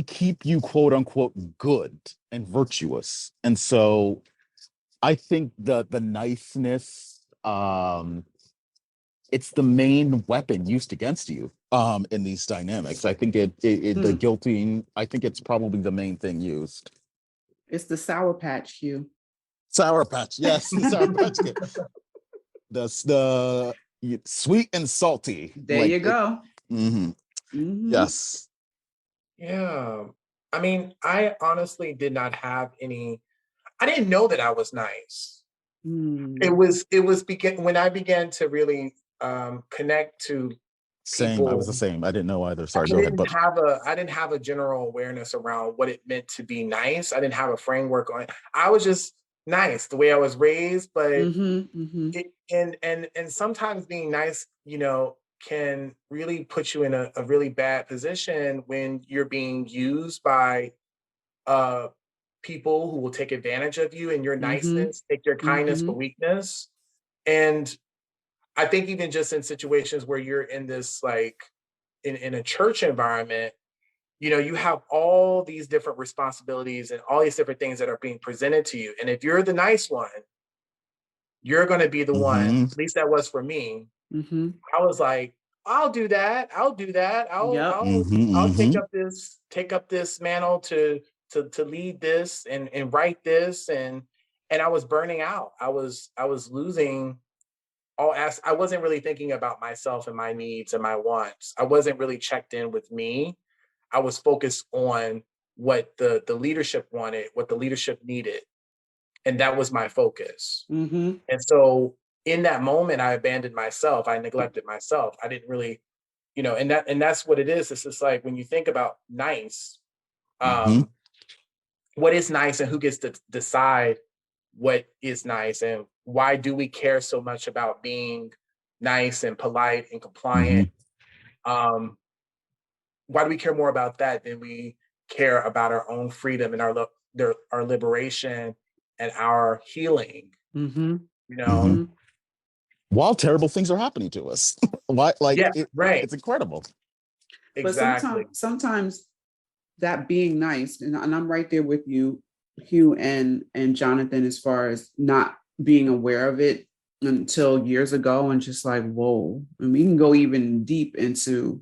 Speaker 1: keep you quote unquote good and virtuous. And so I think the niceness, it's the main weapon used against you in these dynamics. I think the guilting, I think it's probably the main thing used.
Speaker 2: It's the Sour Patch, Hugh.
Speaker 1: Sour Patch, yes, the Sour Patch Kid. The sweet and salty.
Speaker 2: There you go.
Speaker 1: Yes.
Speaker 3: Yeah. I mean, I honestly did not have any. I didn't know that I was nice. It was when I began to really connect to
Speaker 1: Same.
Speaker 3: people.
Speaker 1: I was the same. I didn't know either. Sorry,
Speaker 3: I
Speaker 1: go ahead.
Speaker 3: didn't have a general awareness around what it meant to be nice. I didn't have a framework on it. I was just nice the way I was raised, but and sometimes being nice, can really put you in a really bad position when you're being used by people who will take advantage of you and your niceness, take your kindness for weakness. And I think even just in situations where you're in this, like in a church environment, you have all these different responsibilities and all these different things that are being presented to you. And if you're the nice one, you're going to be the one, at least that was for me. I was like, I'll do that. I'll take up this mantle to lead this and write this. And I was burning out. I was losing I wasn't really thinking about myself and my needs and my wants. I wasn't really checked in with me. I was focused on what the leadership wanted, what the leadership needed. And that was my focus. And so in that moment, I abandoned myself. I neglected myself. I didn't really, and that's what it is. It's just like when you think about nice, what is nice and who gets to decide what is nice, and why do we care so much about being nice and polite and compliant? Why do we care more about that than we care about our own freedom and our liberation and our healing?
Speaker 1: While terrible things are happening to us. It's incredible.
Speaker 3: Exactly.
Speaker 2: But sometimes that being nice, and I'm right there with you, Hugh and Jonathon, as far as not being aware of it until years ago, and just like, whoa. And we can go even deep into,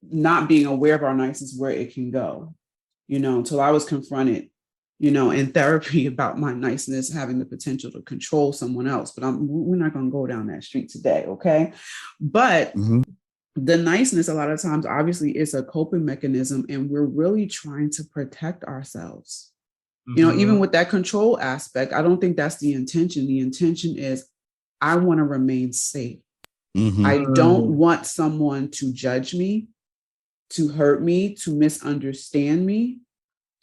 Speaker 2: not being aware of our niceness, where it can go, until I was confronted, in therapy about my niceness having the potential to control someone else. But we're not going to go down that street today. Okay. But the niceness, a lot of times, obviously, is a coping mechanism, and we're really trying to protect ourselves. Even with that control aspect, I don't think that's the intention. The intention is, I want to remain safe. I don't want someone to judge me, to hurt me, to misunderstand me,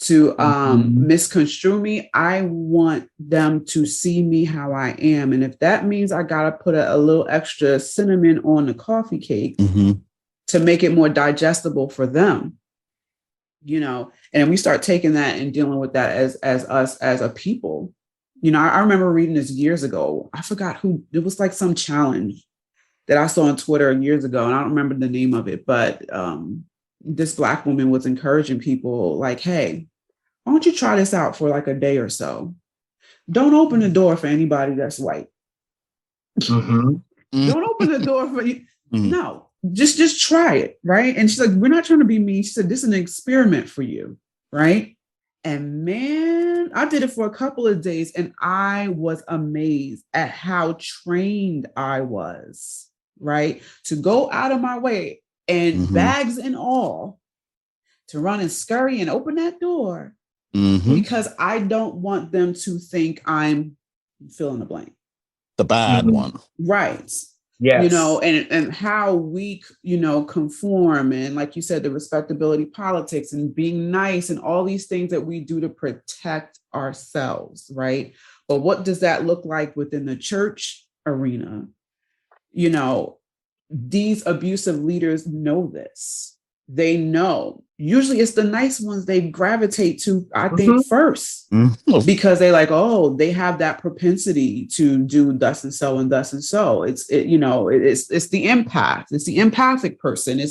Speaker 2: to misconstrue me. I want them to see me how I am. And if that means I got to put a little extra cinnamon on the coffee cake to make it more digestible for them, and we start taking that and dealing with that as us as a people. I remember reading this years ago. I forgot who, it was like some challenge that I saw on Twitter years ago, and I don't remember the name of it, but this Black woman was encouraging people like, hey, why don't you try this out for like a day or so? Don't open the door for anybody that's white. Don't open the door for you. No, just try it, right? And she's like, we're not trying to be mean. She said, this is an experiment for you, right? And man, I did it for a couple of days, and I was amazed at how trained I was, right? To go out of my way and bags and all to run and scurry and open that door because I don't want them to think I'm fill in the blank.
Speaker 1: The bad one.
Speaker 2: Right.
Speaker 3: Yes.
Speaker 2: And how we, conform, and like you said, the respectability politics and being nice and all these things that we do to protect ourselves, right? But what does that look like within the church arena? These abusive leaders know this. They know. Usually it's the nice ones they gravitate to, I think, first, because they like, oh, they have that propensity to do thus and so and thus and so. It's the empath. It's the empathic person.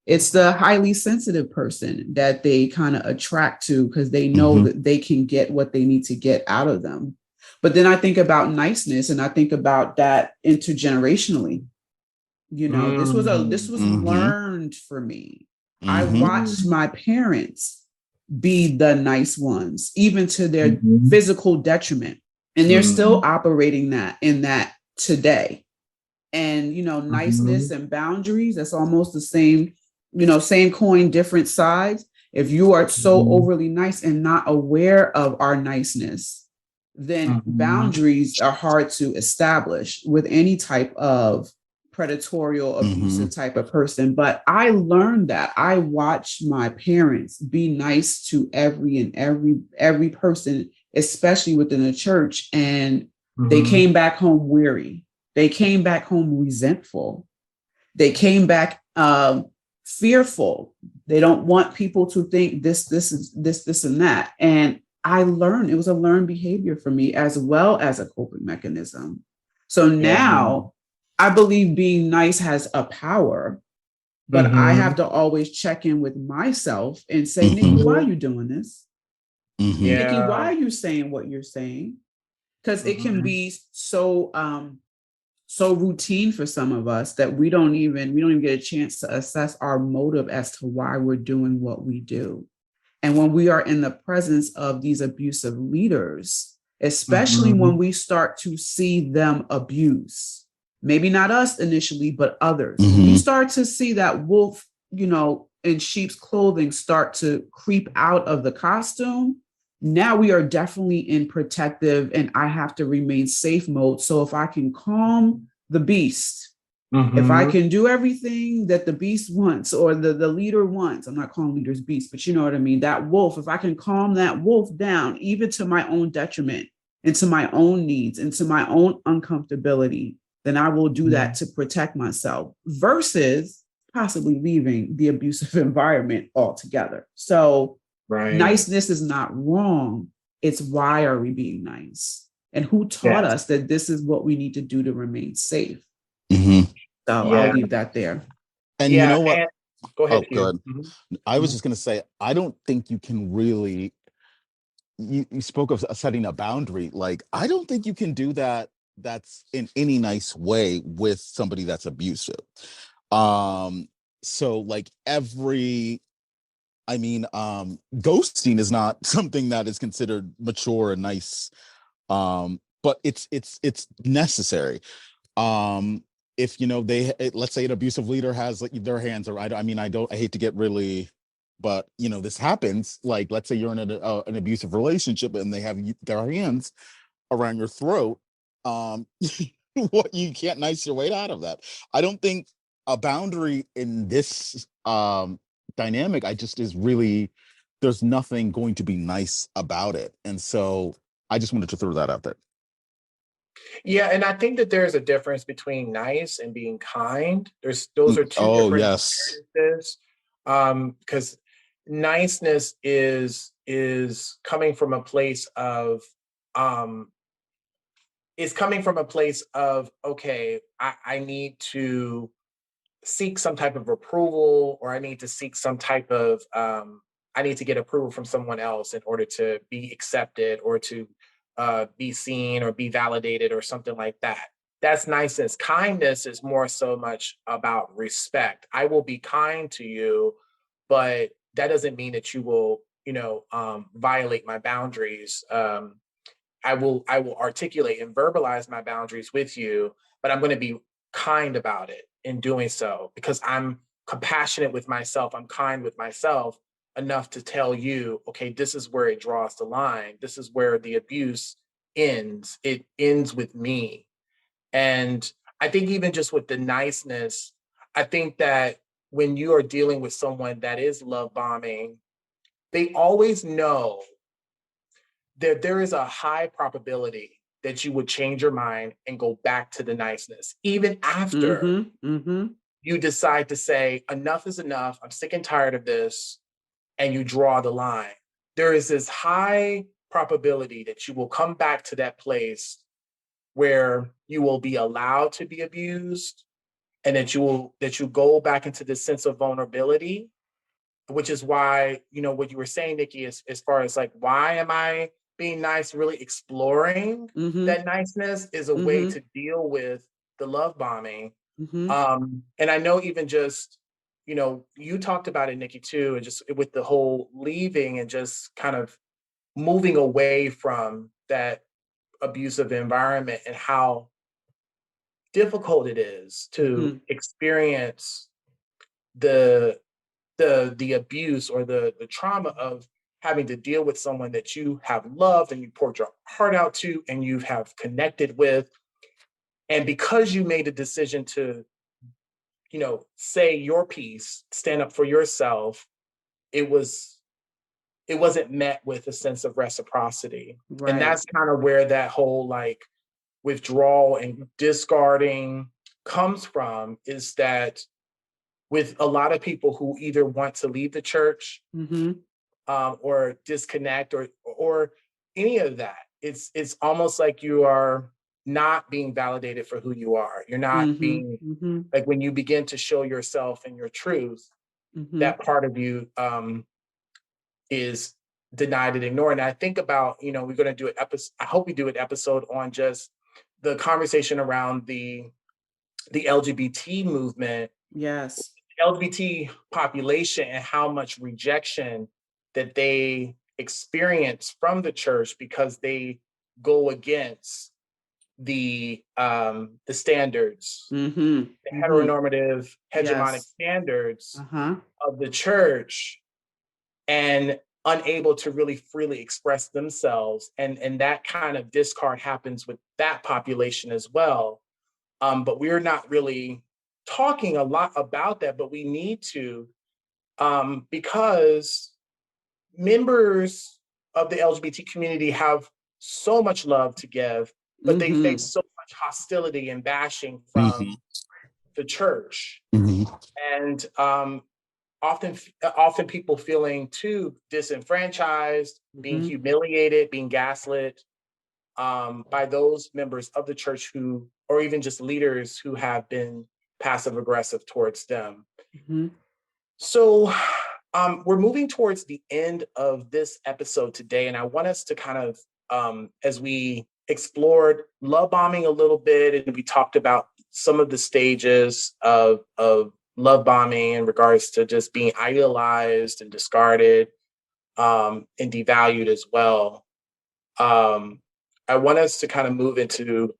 Speaker 2: It's the highly sensitive person that they kind of attract to because they know that they can get what they need to get out of them. But then I think about niceness, and I think about that intergenerationally. This was learned for me. I watched my parents be the nice ones, even to their physical detriment. And they're still operating in that today. And, niceness and boundaries, that's almost the same, same coin, different sides. If you are so overly nice and not aware of our niceness, then boundaries are hard to establish with any type of predatory, abusive type of person. But I learned that. I watched my parents be nice to every person, especially within the church. And they came back home weary. They came back home resentful. They came back fearful. They don't want people to think this and that. And I learned, it was a learned behavior for me as well as a coping mechanism. So now I believe being nice has a power, but I have to always check in with myself and say, Nikki, why are you doing this? Nikki, why are you saying what you're saying? Because it can be so routine for some of us that we don't even get a chance to assess our motive as to why we're doing what we do. And when we are in the presence of these abusive leaders, especially when we start to see them abuse, maybe not us initially, but others, we start to see that wolf, in sheep's clothing start to creep out of the costume. Now we are definitely in protective and I have to remain safe mode. So if I can calm the beast, if I can do everything that the beast wants or the leader wants, I'm not calling leaders beasts, but you know what I mean? That wolf, if I can calm that wolf down, even to my own detriment and to my own needs and to my own uncomfortability, then I will do that to protect myself versus possibly leaving the abusive environment altogether. So niceness is not wrong. It's why are we being nice? And who taught us that this is what we need to do to remain safe? So I'll leave that there.
Speaker 1: And you know what?
Speaker 3: Go ahead.
Speaker 1: Oh, good. I was just going to say, I don't think you can really, you spoke of setting a boundary. Like, I don't think you can do that. That's in any nice way with somebody that's abusive. So like ghosting is not something that is considered mature and nice. But it's necessary. If let's say an abusive leader has like their hands, or I hate to get really, but this happens. Like, let's say you're in an abusive relationship and they have their hands around your throat. What, you can't nice your way out of that. I don't think a boundary in this dynamic, there's nothing going to be nice about it. And so I just wanted to throw that out there.
Speaker 3: Yeah, and I think that there's a difference between nice and being kind. Those are two different experiences. Because niceness is coming from a place of okay, I need to seek some type of approval, or I need to seek some type of I need to get approval from someone else in order to be accepted or to be seen or be validated or something like that. That's niceness. Kindness is more so much about respect. I will be kind to you, but that doesn't mean that you will, violate my boundaries. I will articulate and verbalize my boundaries with you, but I'm going to be kind about it in doing so because I'm compassionate with myself. I'm kind with myself enough to tell you, okay, this is where it draws the line. This is where the abuse ends. It ends with me. And I think even just with the niceness, I think that when you are dealing with someone that is love bombing, they always know that there is a high probability that you would change your mind and go back to the niceness, even after you decide to say, enough is enough. I'm sick and tired of this. And you draw the line. There is this high probability that you will come back to that place where you will be allowed to be abused, and that you go back into this sense of vulnerability, which is why, what you were saying, Nikki, is as far as like, why am I being nice? Really exploring that niceness is a way to deal with the love bombing. And I know even just, you talked about it, Nikki, too, and just with the whole leaving and just kind of moving away from that abusive environment, and how difficult it is to experience the the abuse or the trauma of having to deal with someone that you have loved and you poured your heart out to and you have connected with. And because you made a decision to, say your piece, stand up for yourself, it wasn't met with a sense of reciprocity. And
Speaker 2: Right.
Speaker 3: that's kind of where that whole like withdrawal and discarding comes from, is that with a lot of people who either want to leave the church, or disconnect, or any of that, it's almost like you are not being validated for who you are. You're not being, like, when you begin to show yourself and your truth, that part of you is denied and ignored. And I think about, we're going to do an episode. I hope we do an episode on just the conversation around the LGBT movement,
Speaker 2: Yes.
Speaker 3: LGBT population, and how much rejection that they experience from the church because they go against the standards, the heteronormative, hegemonic
Speaker 2: Yes.
Speaker 3: standards
Speaker 2: Uh-huh.
Speaker 3: of the church, and unable to really freely express themselves. And that kind of discard happens with that population as well. But we're not really talking a lot about that, but we need to, because members of the LGBT community have so much love to give, but they face so much hostility and bashing
Speaker 1: Mhm.
Speaker 3: from the church.
Speaker 1: Mhm.
Speaker 3: And often people feeling too disenfranchised, being humiliated, being gaslit, by those members of the church who, or even just leaders who have been passive aggressive towards them. So we're moving towards the end of this episode today, and I want us to kind of, as we explored love bombing a little bit, and we talked about some of the stages of love bombing in regards to just being idealized and discarded, and devalued as well. Um, I want us to kind of move into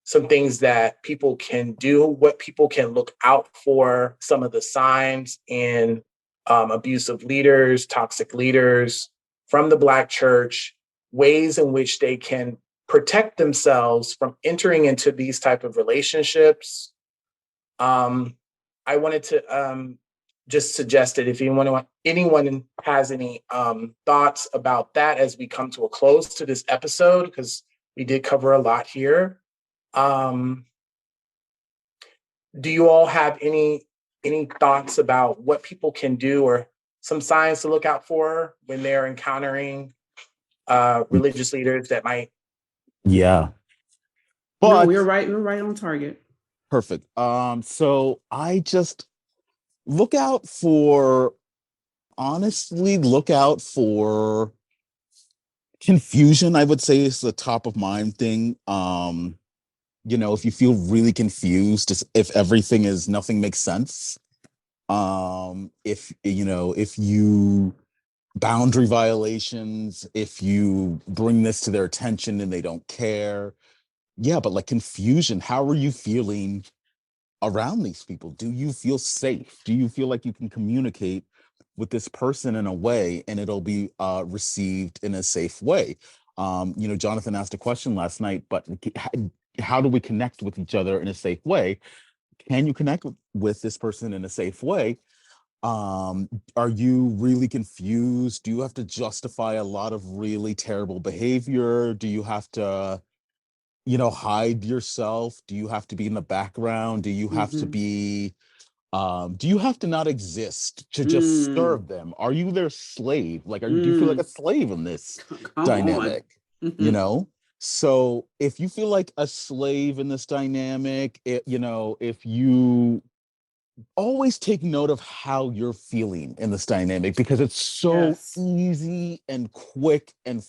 Speaker 3: some things that people can do, what people can look out for, some of the signs in abusive leaders, toxic leaders from the Black church, ways in which they can protect themselves from entering into these type of relationships. I wanted to just suggest that if anyone has any thoughts about that as we come to a close to this episode, because we did cover a lot here. Um, do you all have any thoughts about what people can do, or some signs to look out for when they're encountering religious leaders that might?
Speaker 1: Yeah.
Speaker 2: No,
Speaker 1: But
Speaker 2: we're right. We're right on target.
Speaker 1: perfect. So I just look out for, honestly, look out for confusion, I would say, is the top of mind thing. If you feel really confused, if everything is nothing makes sense, if you boundary violations, if you bring this to their attention and they don't care. Yeah, but like confusion, how are you feeling around these people? Do you feel safe? Do you feel like you can communicate with this person in a way, and it'll be received in a safe way. Jonathon asked a question last night, but how do we connect with each other in a safe way? Can you connect with this person in a safe way? Are you really confused? Do you have to justify a lot of really terrible behavior? Do you have to, hide yourself? Do you have to be in the background? Do you have to not exist to just
Speaker 2: Mm.
Speaker 1: serve them? Are you their slave? Like, do you feel like a
Speaker 2: Mm.
Speaker 1: slave in this
Speaker 2: Come on.
Speaker 1: dynamic? You know? So if you feel like a slave in this dynamic, if you always take note of how you're feeling in this dynamic, because it's so
Speaker 2: Yes.
Speaker 1: easy and quick and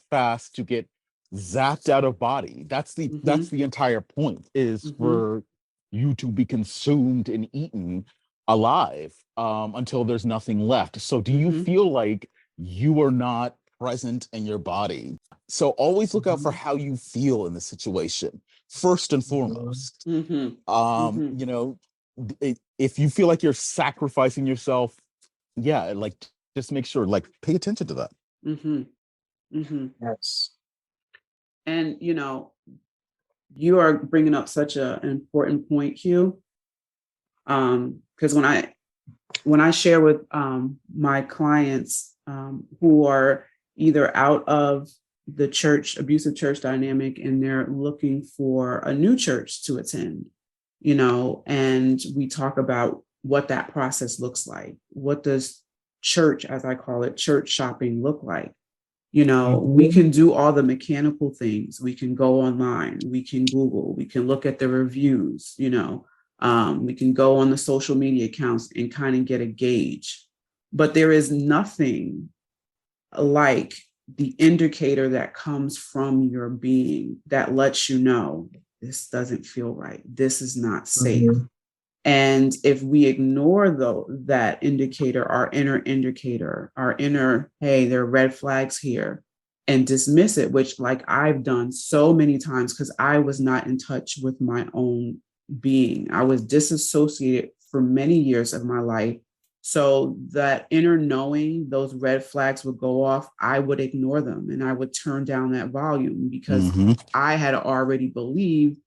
Speaker 1: fast to get zapped out of body. That's the entire point, is for you to be consumed and eaten alive, until there's nothing left. So do you feel like you are not present in your body? So always look out for how you feel in the situation first and foremost. If you feel like you're sacrificing yourself, yeah, like, just make sure, like, pay attention to that.
Speaker 3: Yes.
Speaker 2: And you are bringing up such an important point, Hugh. Because when I share with my clients who are either out of the church, abusive church dynamic, and they're looking for a new church to attend, and we talk about what that process looks like. What does church, as I call it, church shopping look like? We can do all the mechanical things. We can go online, we can Google, we can look at the reviews, we can go on the social media accounts and kind of get a gauge. But there is nothing like the indicator that comes from your being that lets you know this doesn't feel right. This is not safe. And if we ignore that indicator, our inner indicator, our inner, hey, there are red flags here, and dismiss it, which like I've done so many times because I was not in touch with my own being. I was disassociated for many years of my life. So that inner knowing, those red flags would go off, I would ignore them and I would turn down that volume because I had already believed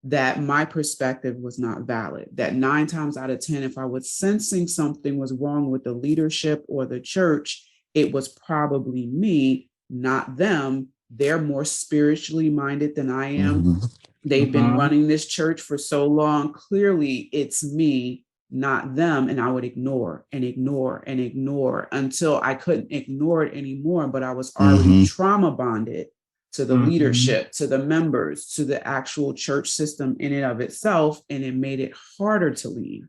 Speaker 2: that my perspective was not valid, that 9 times out of 10, if I was sensing something was wrong with the leadership or the church, it was probably me, not them. They're more spiritually minded than I am. They've been running this church for so long. Clearly, it's me, not them. And I would ignore and ignore and ignore until I couldn't ignore it anymore. But I was already trauma bonded to the leadership, to the members, to the actual church system in and of itself. And it made it harder to leave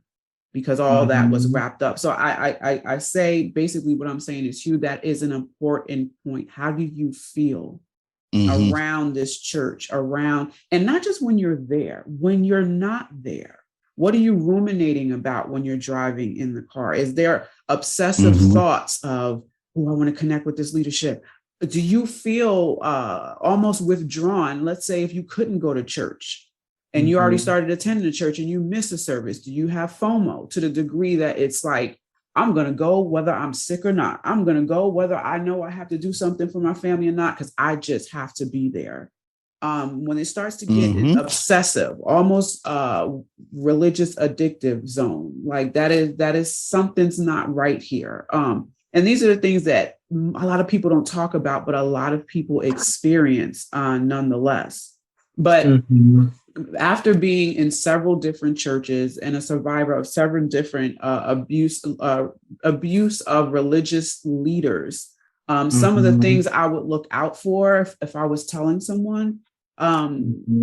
Speaker 2: because all that was wrapped up. So I say basically what I'm saying is, Hugh, that is an important point. How do you feel around this church, and not just when you're there, when you're not there? What are you ruminating about when you're driving in the car? Is there obsessive thoughts of, oh, I want to connect with this leadership? Do you feel almost withdrawn? Let's say if you couldn't go to church and you already started attending the church and you miss a service, do you have FOMO to the degree that it's like, I'm going to go whether I'm sick or not. I'm going to go whether I know I have to do something for my family or not, because I just have to be there. When it starts to get obsessive, almost religious addictive zone, like that is something's not right here. And these are the things that a lot of people don't talk about, but a lot of people experience nonetheless. But after being in several different churches and a survivor of several different abuse of religious leaders, some of the things I would look out for if I was telling someone,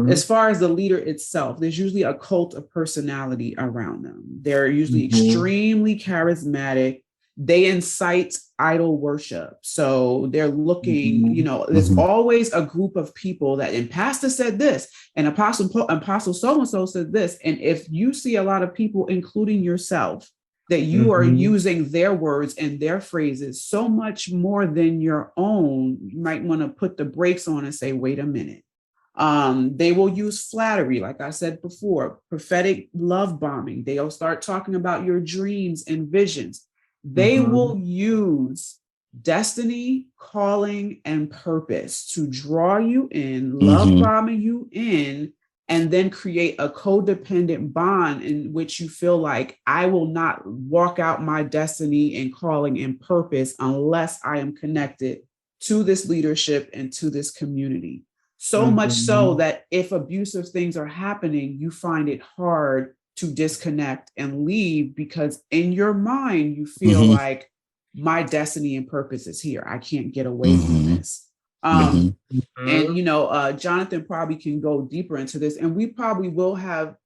Speaker 2: as far as the leader itself, there's usually a cult of personality around them. They're usually extremely charismatic. They incite idol worship. So they're looking, there's always a group of people that, and pastor said this, and apostle so-and-so said this. And if you see a lot of people, including yourself, that you are using their words and their phrases so much more than your own, you might want to put the brakes on and say, wait a minute. They will use flattery, like I said before, prophetic love bombing. They'll start talking about your dreams and visions. They will use destiny, calling, and purpose to draw you in, love bombing you in, and then create a codependent bond in which you feel like I will not walk out my destiny and calling and purpose unless I am connected to this leadership and to this community. So much so that if abusive things are happening, you find it hard to disconnect and leave because in your mind, you feel like my destiny and purpose is here. I can't get away from this. And, Jonathon probably can go deeper into this, and we probably will have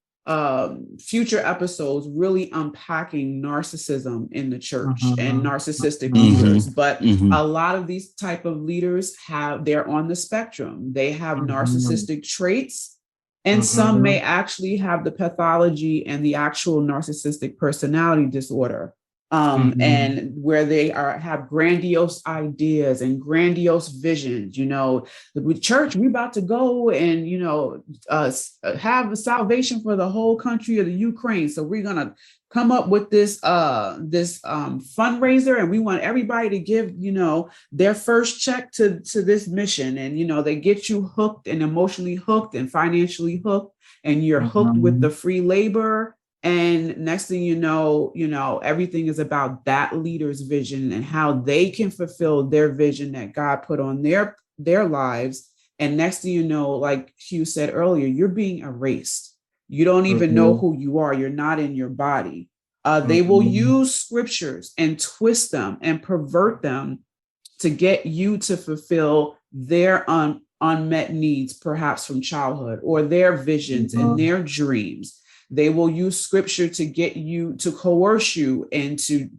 Speaker 2: future episodes really unpacking narcissism in the church and narcissistic leaders. But a lot of these type of leaders they're on the spectrum. They have narcissistic traits, and some may actually have the pathology and the actual narcissistic personality disorder. And where they have grandiose ideas and grandiose visions. The church, we about to go and have a salvation for the whole country of the Ukraine. So we're gonna come up with this fundraiser, and we want everybody to give their first check to this mission. And they get you hooked and emotionally hooked and financially hooked, and you're hooked with the free labor. And next thing you know, everything is about that leader's vision and how they can fulfill their vision that God put on their lives. And next thing you know, like Hugh said earlier, you're being erased. You don't even know who you are. You're not in your body. They will use scriptures and twist them and pervert them to get you to fulfill their unmet needs, perhaps from childhood, or their visions and their dreams. They will use scripture to get you, to coerce you into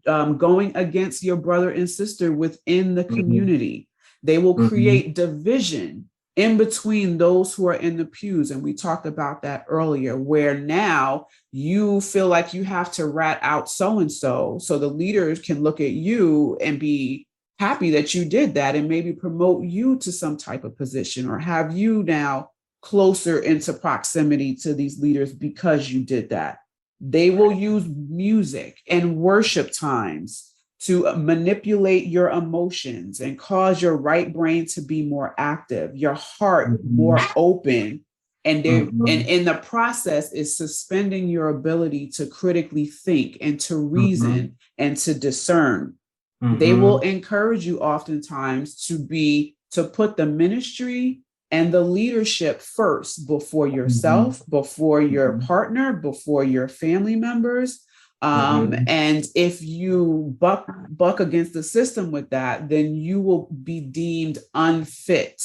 Speaker 2: going against your brother and sister within the community. They will create division in between those who are in the pews. And we talked about that earlier, where now you feel like you have to rat out so-and-so, so the leaders can look at you and be happy that you did that and maybe promote you to some type of position or have you now closer into proximity to these leaders because you did that. They will use music and worship times to manipulate your emotions and cause your right brain to be more active, your heart more open. And in the process is suspending your ability to critically think and to reason and to discern. They will encourage you oftentimes to put the ministry and the leadership first before yourself, before your partner, before your family members. And if you buck against the system with that, then you will be deemed unfit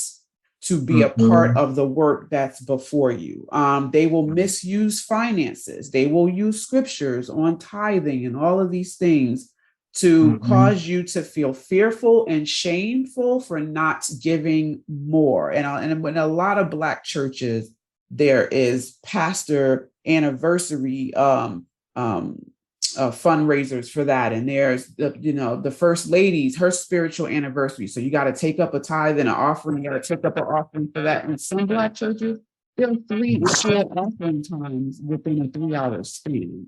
Speaker 2: to be a part of the work that's before you. They will misuse finances. They will use scriptures on tithing and all of these things to cause you to feel fearful and shameful for not giving more. And in a lot of Black churches, there is pastor anniversary fundraisers for that. And there's the first lady's, her spiritual anniversary. So you got to take up a tithe and an offering. You got to take up an offering for that. In some Black churches, there are 3 or 4 offering times within a 3-hour span.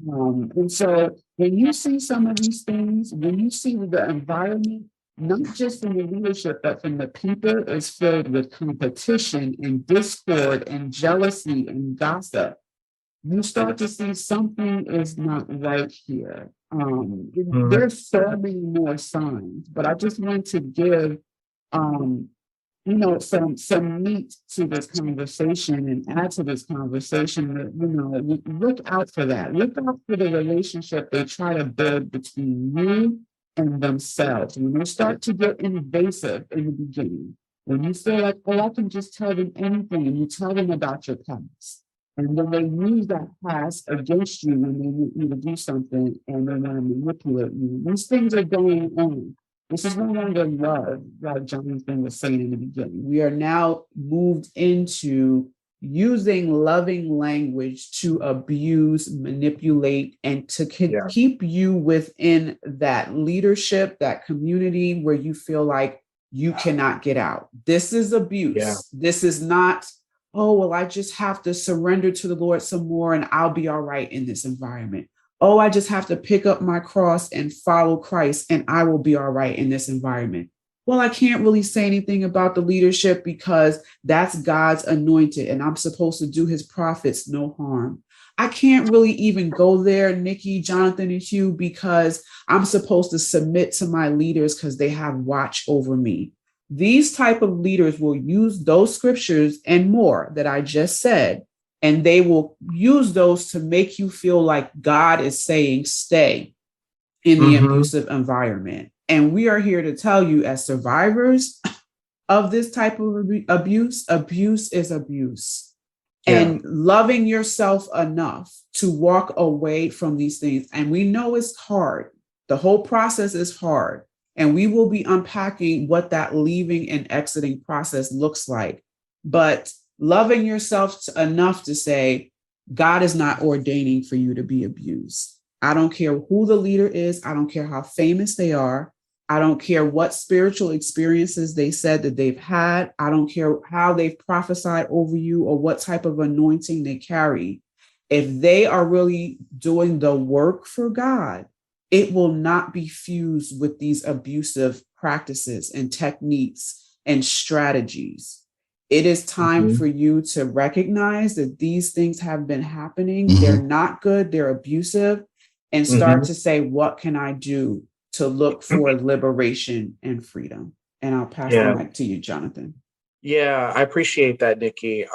Speaker 2: And so when you see some of these things, when you see the environment, not just from the leadership, but from the people, is filled with competition and discord and jealousy and gossip, you start to see something is not right here. There's so many more signs, but I just want to give some meat to this conversation and add to this conversation that, look out for that. Look out for the relationship they try to build between you and themselves. When they start to get invasive in the beginning, when you feel like, I can just tell them anything, and you tell them about your past. And then they use that past against you when they want you to do something and they want to manipulate you. These things are going on. This is no longer love, like Jonathon was saying in the beginning. We are now moved into using loving language to abuse, manipulate, and to keep you within that leadership, that community where you feel like you cannot get out. This is abuse. Yeah. This is not, I just have to surrender to the Lord some more and I'll be all right in this environment. oh, I just have to pick up my cross and follow Christ and I will be all right in this environment. Well, I can't really say anything about the leadership because that's God's anointed and I'm supposed to do his prophets no harm. I can't really even go there, Nikki, Jonathan, and Hugh, because I'm supposed to submit to my leaders because they have watch over me. These type of leaders will use those scriptures and more that I just said, and they will use those to make you feel like God is saying, stay in the abusive environment. And we are here to tell you, as survivors of this type of abuse, abuse is abuse. Yeah. And loving yourself enough to walk away from these things. And we know it's hard. The whole process is hard. And we will be unpacking what that leaving and exiting process looks like. But loving yourself enough to say, God is not ordaining for you to be abused. I don't care who the leader is. I don't care how famous they are. I don't care what spiritual experiences they said that they've had. I don't care how they've prophesied over you or what type of anointing they carry. If they are really doing the work for God, it will not be fused with these abusive practices and techniques and strategies. It is time for you to recognize that these things have been happening. They're not good. They're abusive. And start to say, what can I do to look for liberation and freedom? And I'll pass the mic to you, Jonathan.
Speaker 3: Yeah, I appreciate that, Nikki.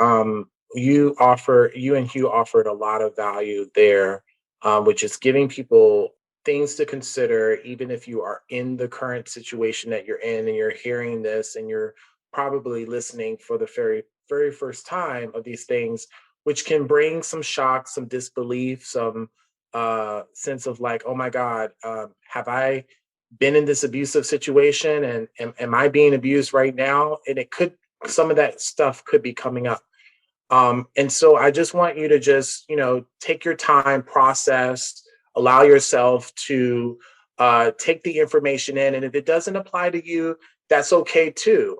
Speaker 3: You and Hugh offered a lot of value there, which is giving people things to consider, even if you are in the current situation that you're in and you're hearing this and you're probably listening for the very, very first time of these things, which can bring some shock, some disbelief, some sense of like, oh my God, have I been in this abusive situation and am I being abused right now? And some of that stuff could be coming up. And so I just want you to just, take your time, process, allow yourself to take the information in. And if it doesn't apply to you, that's okay too.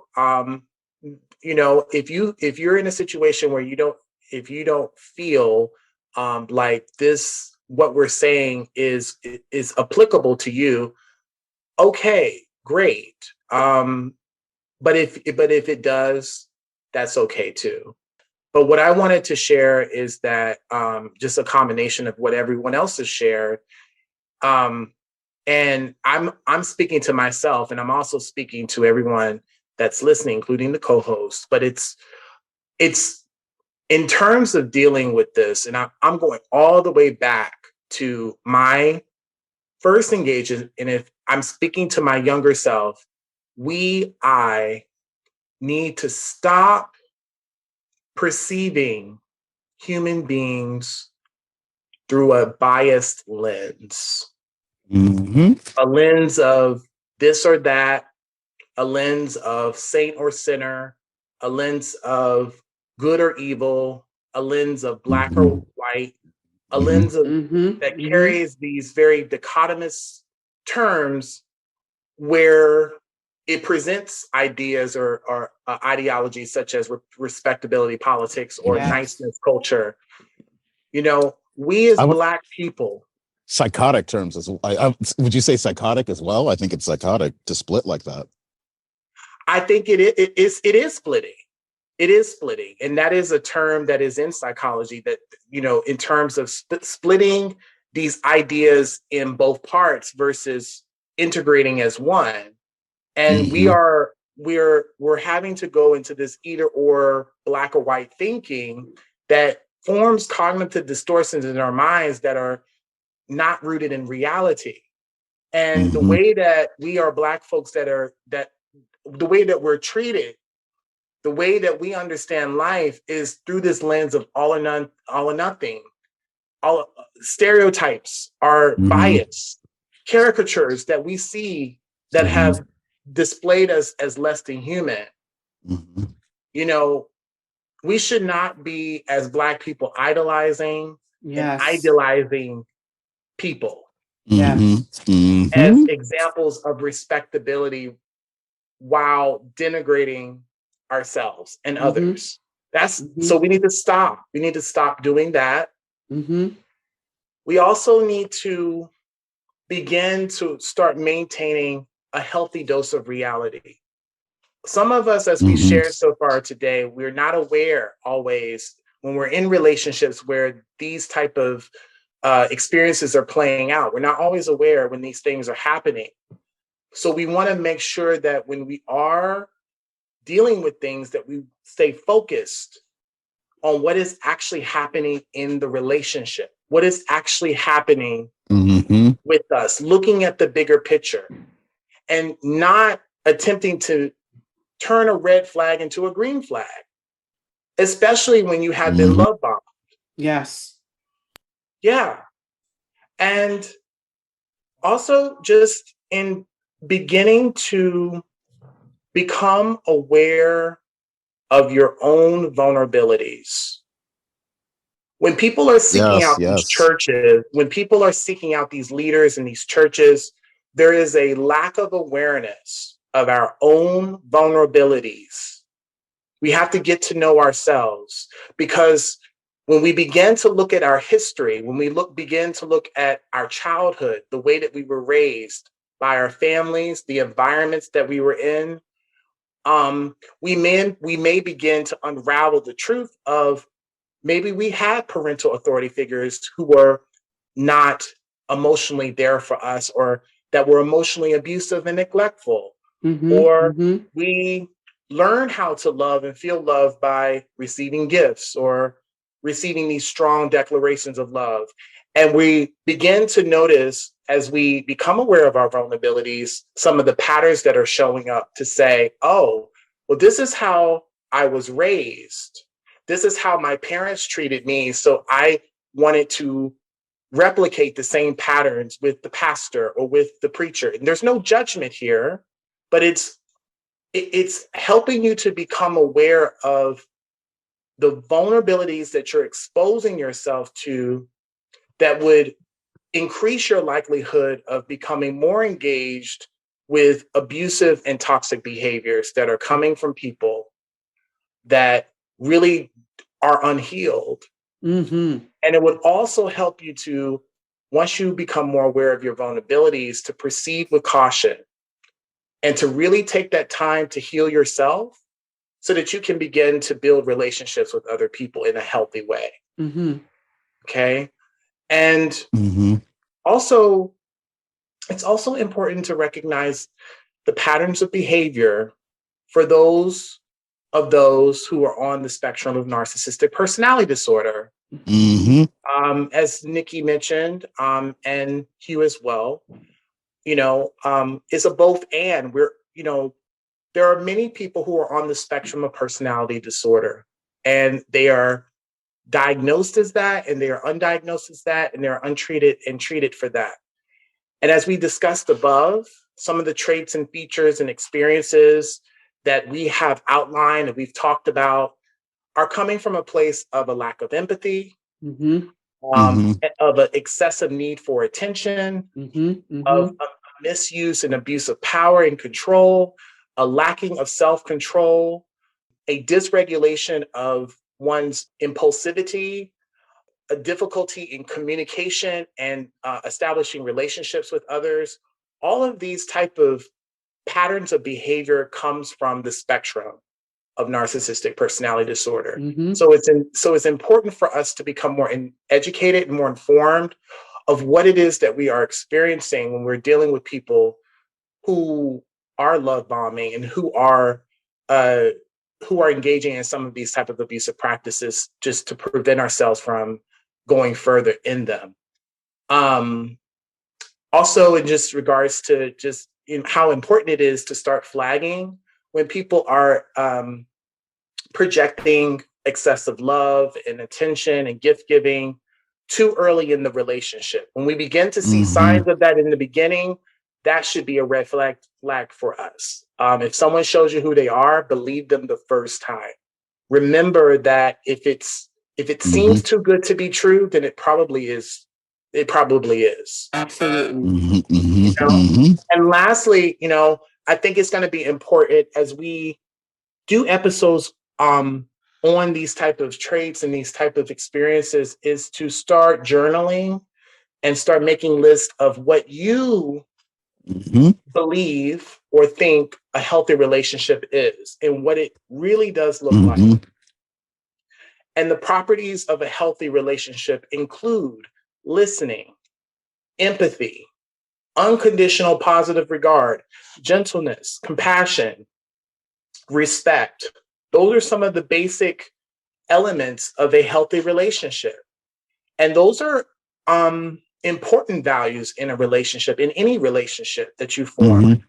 Speaker 3: If you're in a situation where if you don't feel like what we're saying is applicable to you, okay, great. But if it does, that's okay too. But what I wanted to share is that just a combination of what everyone else has shared. And I'm speaking to myself, and I'm also speaking to everyone that's listening, including the co-host. But it's in terms of dealing with this, and I'm going all the way back to my first engagement. And if I'm speaking to my younger self, I need to stop perceiving human beings through a biased lens. A lens of this or that, a lens of saint or sinner, a lens of good or evil, a lens of black or white, a lens of that carries these very dichotomous terms where it presents ideas or ideologies such as respectability politics or niceness culture. We as Black people.
Speaker 1: Psychotic terms as well. Would you say psychotic as well? I think it's psychotic to split like that.
Speaker 3: I think it is splitting. It is splitting. And that is a term that is in psychology that, in terms of splitting these ideas in both parts versus integrating as one. And we're having to go into this either or black or white thinking that forms cognitive distortions in our minds that are not rooted in reality. And the way that we are Black folks the way that we're treated, the way that we understand life is through this lens of all or nothing. All stereotypes are bias, caricatures that we see that have displayed us as less than human. We should not be, as Black people, idolizing and idealizing people as examples of respectability while denigrating ourselves and others. So we need to stop. We need to stop doing that. we also need to begin to start maintaining a healthy dose of reality. Some of us, as we shared so far today, we're not aware always when we're in relationships where these type of experiences are playing out. We're not always aware when these things are happening. So we want to make sure that when we are dealing with things, that we stay focused on what is actually happening in the relationship, what is actually happening with us, looking at the bigger picture and not attempting to turn a red flag into a green flag, especially when you have been love bombed.
Speaker 2: Yes.
Speaker 3: Yeah. And also just in beginning to become aware of your own vulnerabilities. When people are seeking out these churches, when people are seeking out these leaders in these churches, there is a lack of awareness of our own vulnerabilities. We have to get to know ourselves, because when we begin to look at our history, when we begin to look at our childhood, the way that we were raised by our families, the environments that we were in, we may begin to unravel the truth of maybe we had parental authority figures who were not emotionally there for us, or that were emotionally abusive and neglectful. Or we learn how to love and feel loved by receiving gifts or receiving these strong declarations of love. And we begin to notice, as we become aware of our vulnerabilities, some of the patterns that are showing up to say, oh, well, this is how I was raised. This is how my parents treated me. So I wanted to replicate the same patterns with the pastor or with the preacher. And there's no judgment here, but it's helping you to become aware of the vulnerabilities that you're exposing yourself to that would increase your likelihood of becoming more engaged with abusive and toxic behaviors that are coming from people that really are unhealed. And it would also help you to, once you become more aware of your vulnerabilities, to proceed with caution and to really take that time to heal yourself so that you can begin to build relationships with other people in a healthy way. Okay. And also, it's also important to recognize the patterns of behavior for those who are on the spectrum of narcissistic personality disorder. As Nikki mentioned, and Hugh as well, it's a both and. There are many people who are on the spectrum of personality disorder, and they are diagnosed as that, and they are undiagnosed as that, and they're untreated and treated for that. And as we discussed above, some of the traits and features and experiences that we have outlined and we've talked about are coming from a place of a lack of empathy, of an excessive need for attention, of a misuse and abuse of power and control, a lacking of self-control, a dysregulation of one's impulsivity, a difficulty in communication and establishing relationships with others. All of these type of patterns of behavior comes from the spectrum of narcissistic personality disorder. So it's important for us to become more educated and more informed of what it is that we are experiencing when we're dealing with people who are love bombing and who are engaging in some of these type of abusive practices, just to prevent ourselves from going further in them. Also, in just regards to just how important it is to start flagging when people are projecting excessive love and attention and gift giving too early in the relationship. When we begin to see signs of that in the beginning, that should be a red flag for us. If someone shows you who they are, believe them the first time. Remember that if it seems too good to be true, then it probably is. It probably is.
Speaker 2: Absolutely.
Speaker 3: And lastly, I think it's going to be important as we do episodes on these type of traits and these type of experiences is to start journaling and start making lists of what you believe or think a healthy relationship is and what it really does look like. And the properties of a healthy relationship include listening, empathy, unconditional positive regard, gentleness, compassion, respect. Those are some of the basic elements of a healthy relationship. And those are important values in a relationship, in any relationship that you form.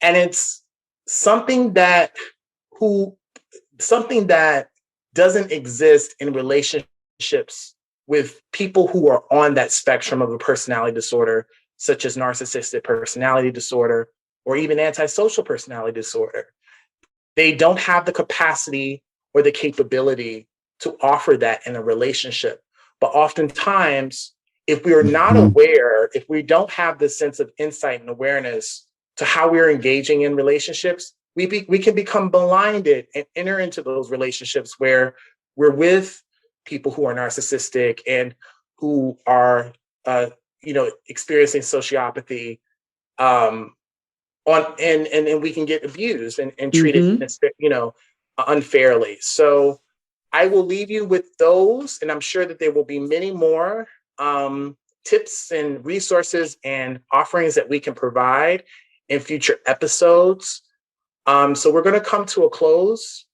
Speaker 3: And it's something that doesn't exist in relationships with people who are on that spectrum of a personality disorder, such as narcissistic personality disorder or even antisocial personality disorder. They don't have the capacity or the capability to offer that in a relationship. But oftentimes, if we are not aware, if we don't have this sense of insight and awareness to how we're engaging in relationships, we can become blinded and enter into those relationships where we're with people who are narcissistic and who are, experiencing sociopathy, and we can get abused and treated, unfairly. So I will leave you with those, and I'm sure that there will be many more tips and resources and offerings that we can provide in future episodes. So we're going to come to a close.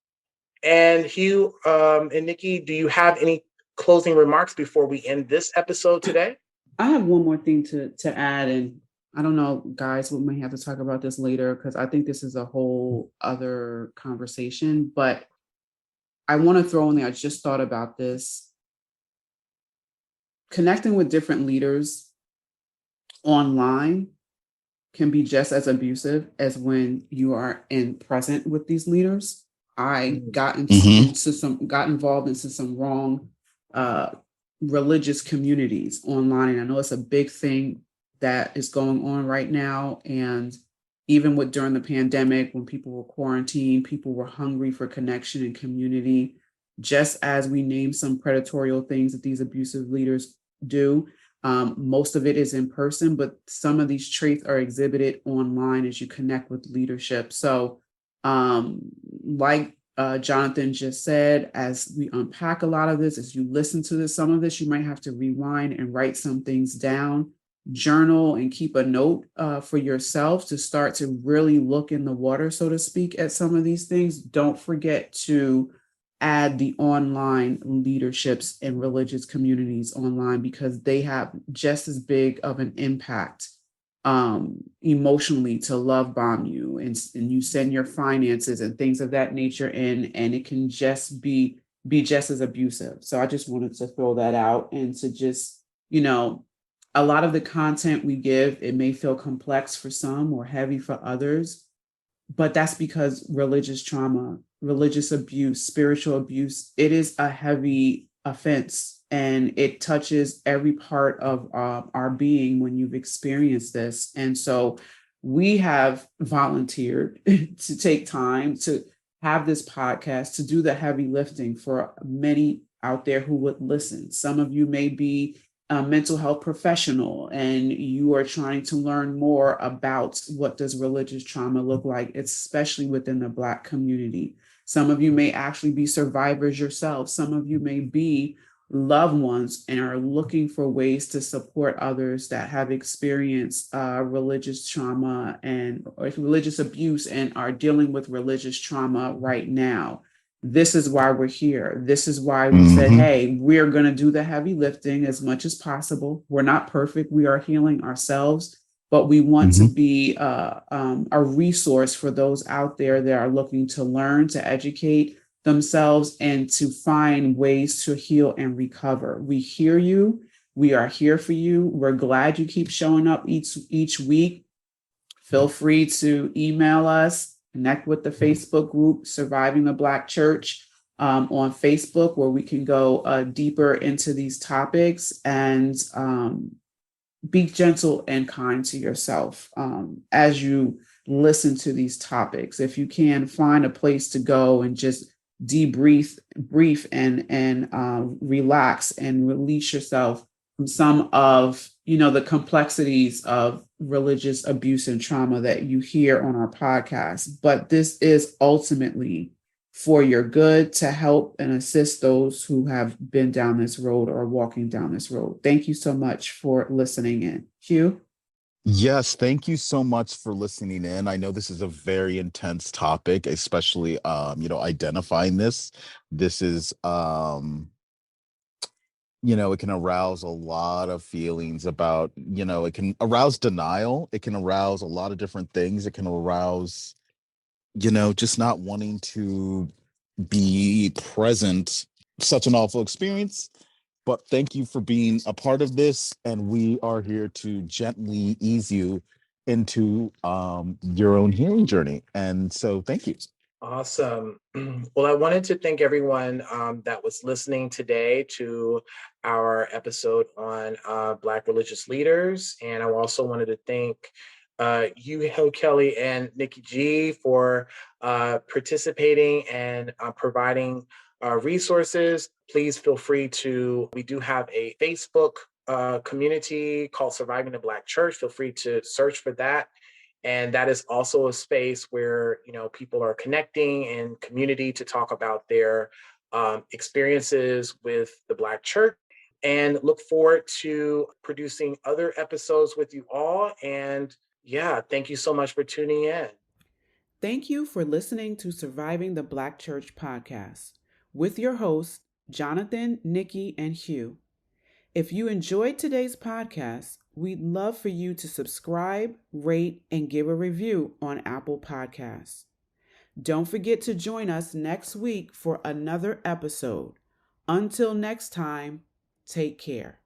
Speaker 3: And Hugh and Nikki, do you have any closing remarks before we end this episode today?
Speaker 2: I have one more thing to add, and I don't know, guys, we may have to talk about this later because I think this is a whole other conversation, but I want to throw in there, I just thought about this. Connecting with different leaders online can be just as abusive as when you are in present with these leaders. I got involved into some wrong religious communities online. And I know it's a big thing that is going on right now. And even during the pandemic, when people were quarantined, people were hungry for connection and community. Just as we name some predatory things that these abusive leaders do, most of it is in person, but some of these traits are exhibited online as you connect with leadership. So like Jonathon just said, as we unpack a lot of this, as you listen to some of this, you might have to rewind and write some things down, journal and keep a note for yourself to start to really look in the water, so to speak, at some of these things. Don't forget to add the online leaderships and religious communities online, because they have just as big of an impact emotionally to love bomb you, and you send your finances and things of that nature in, and it can just be just as abusive. So I just wanted to throw that out, and to just, a lot of the content we give, it may feel complex for some or heavy for others, but that's because religious trauma, religious abuse, spiritual abuse, it is a heavy offense, and it touches every part of our being when you've experienced this. And so we have volunteered to take time to have this podcast, to do the heavy lifting for many out there who would listen. Some of you may be a mental health professional and you are trying to learn more about what does religious trauma look like, especially within the Black community. Some of you may actually be survivors yourself. Some of you may be loved ones and are looking for ways to support others that have experienced religious trauma or religious abuse and are dealing with religious trauma right now. This is why we're here. This is why we said, hey, we're going to do the heavy lifting as much as possible. We're not perfect. We are healing ourselves, but we want to be a resource for those out there that are looking to learn, to educate themselves, and to find ways to heal and recover. We hear you. We are here for you. We're glad you keep showing up each week. Feel free to email us. Connect with the Facebook group, Surviving the Black Church, on Facebook, where we can go deeper into these topics, and be gentle and kind to yourself as you listen to these topics. If you can, find a place to go and just debrief, and relax and release yourself from some of the complexities of religious abuse and trauma that you hear on our podcast. But this is ultimately for your good, to help and assist those who have been down this road or walking down this road. Thank you so much for listening in. Hugh?
Speaker 1: Yes, thank you so much for listening in. I know this is a very intense topic, especially identifying this. This is it can arouse a lot of feelings about, it can arouse denial, it can arouse a lot of different things. It can arouse, just not wanting to be present, such an awful experience. But thank you for being a part of this, and we are here to gently ease you into your own healing journey. And so thank you.
Speaker 3: Awesome. Well, I wanted to thank everyone that was listening today to our episode on Black religious leaders. And I also wanted to thank you, Hill Kelly, and Nikki G for participating and providing resources. Please feel free we do have a Facebook community called Surviving the Black Church. Feel free to search for that. And that is also a space where, people are connecting in community to talk about their experiences with the Black church. And look forward to producing other episodes with you all. And yeah, thank you so much for tuning in.
Speaker 2: Thank you for listening to Surviving the Black Church podcast with your hosts, Jonathon, Nikki, and Hugh. If you enjoyed today's podcast, we'd love for you to subscribe, rate, and give a review on Apple Podcasts. Don't forget to join us next week for another episode. Until next time, take care.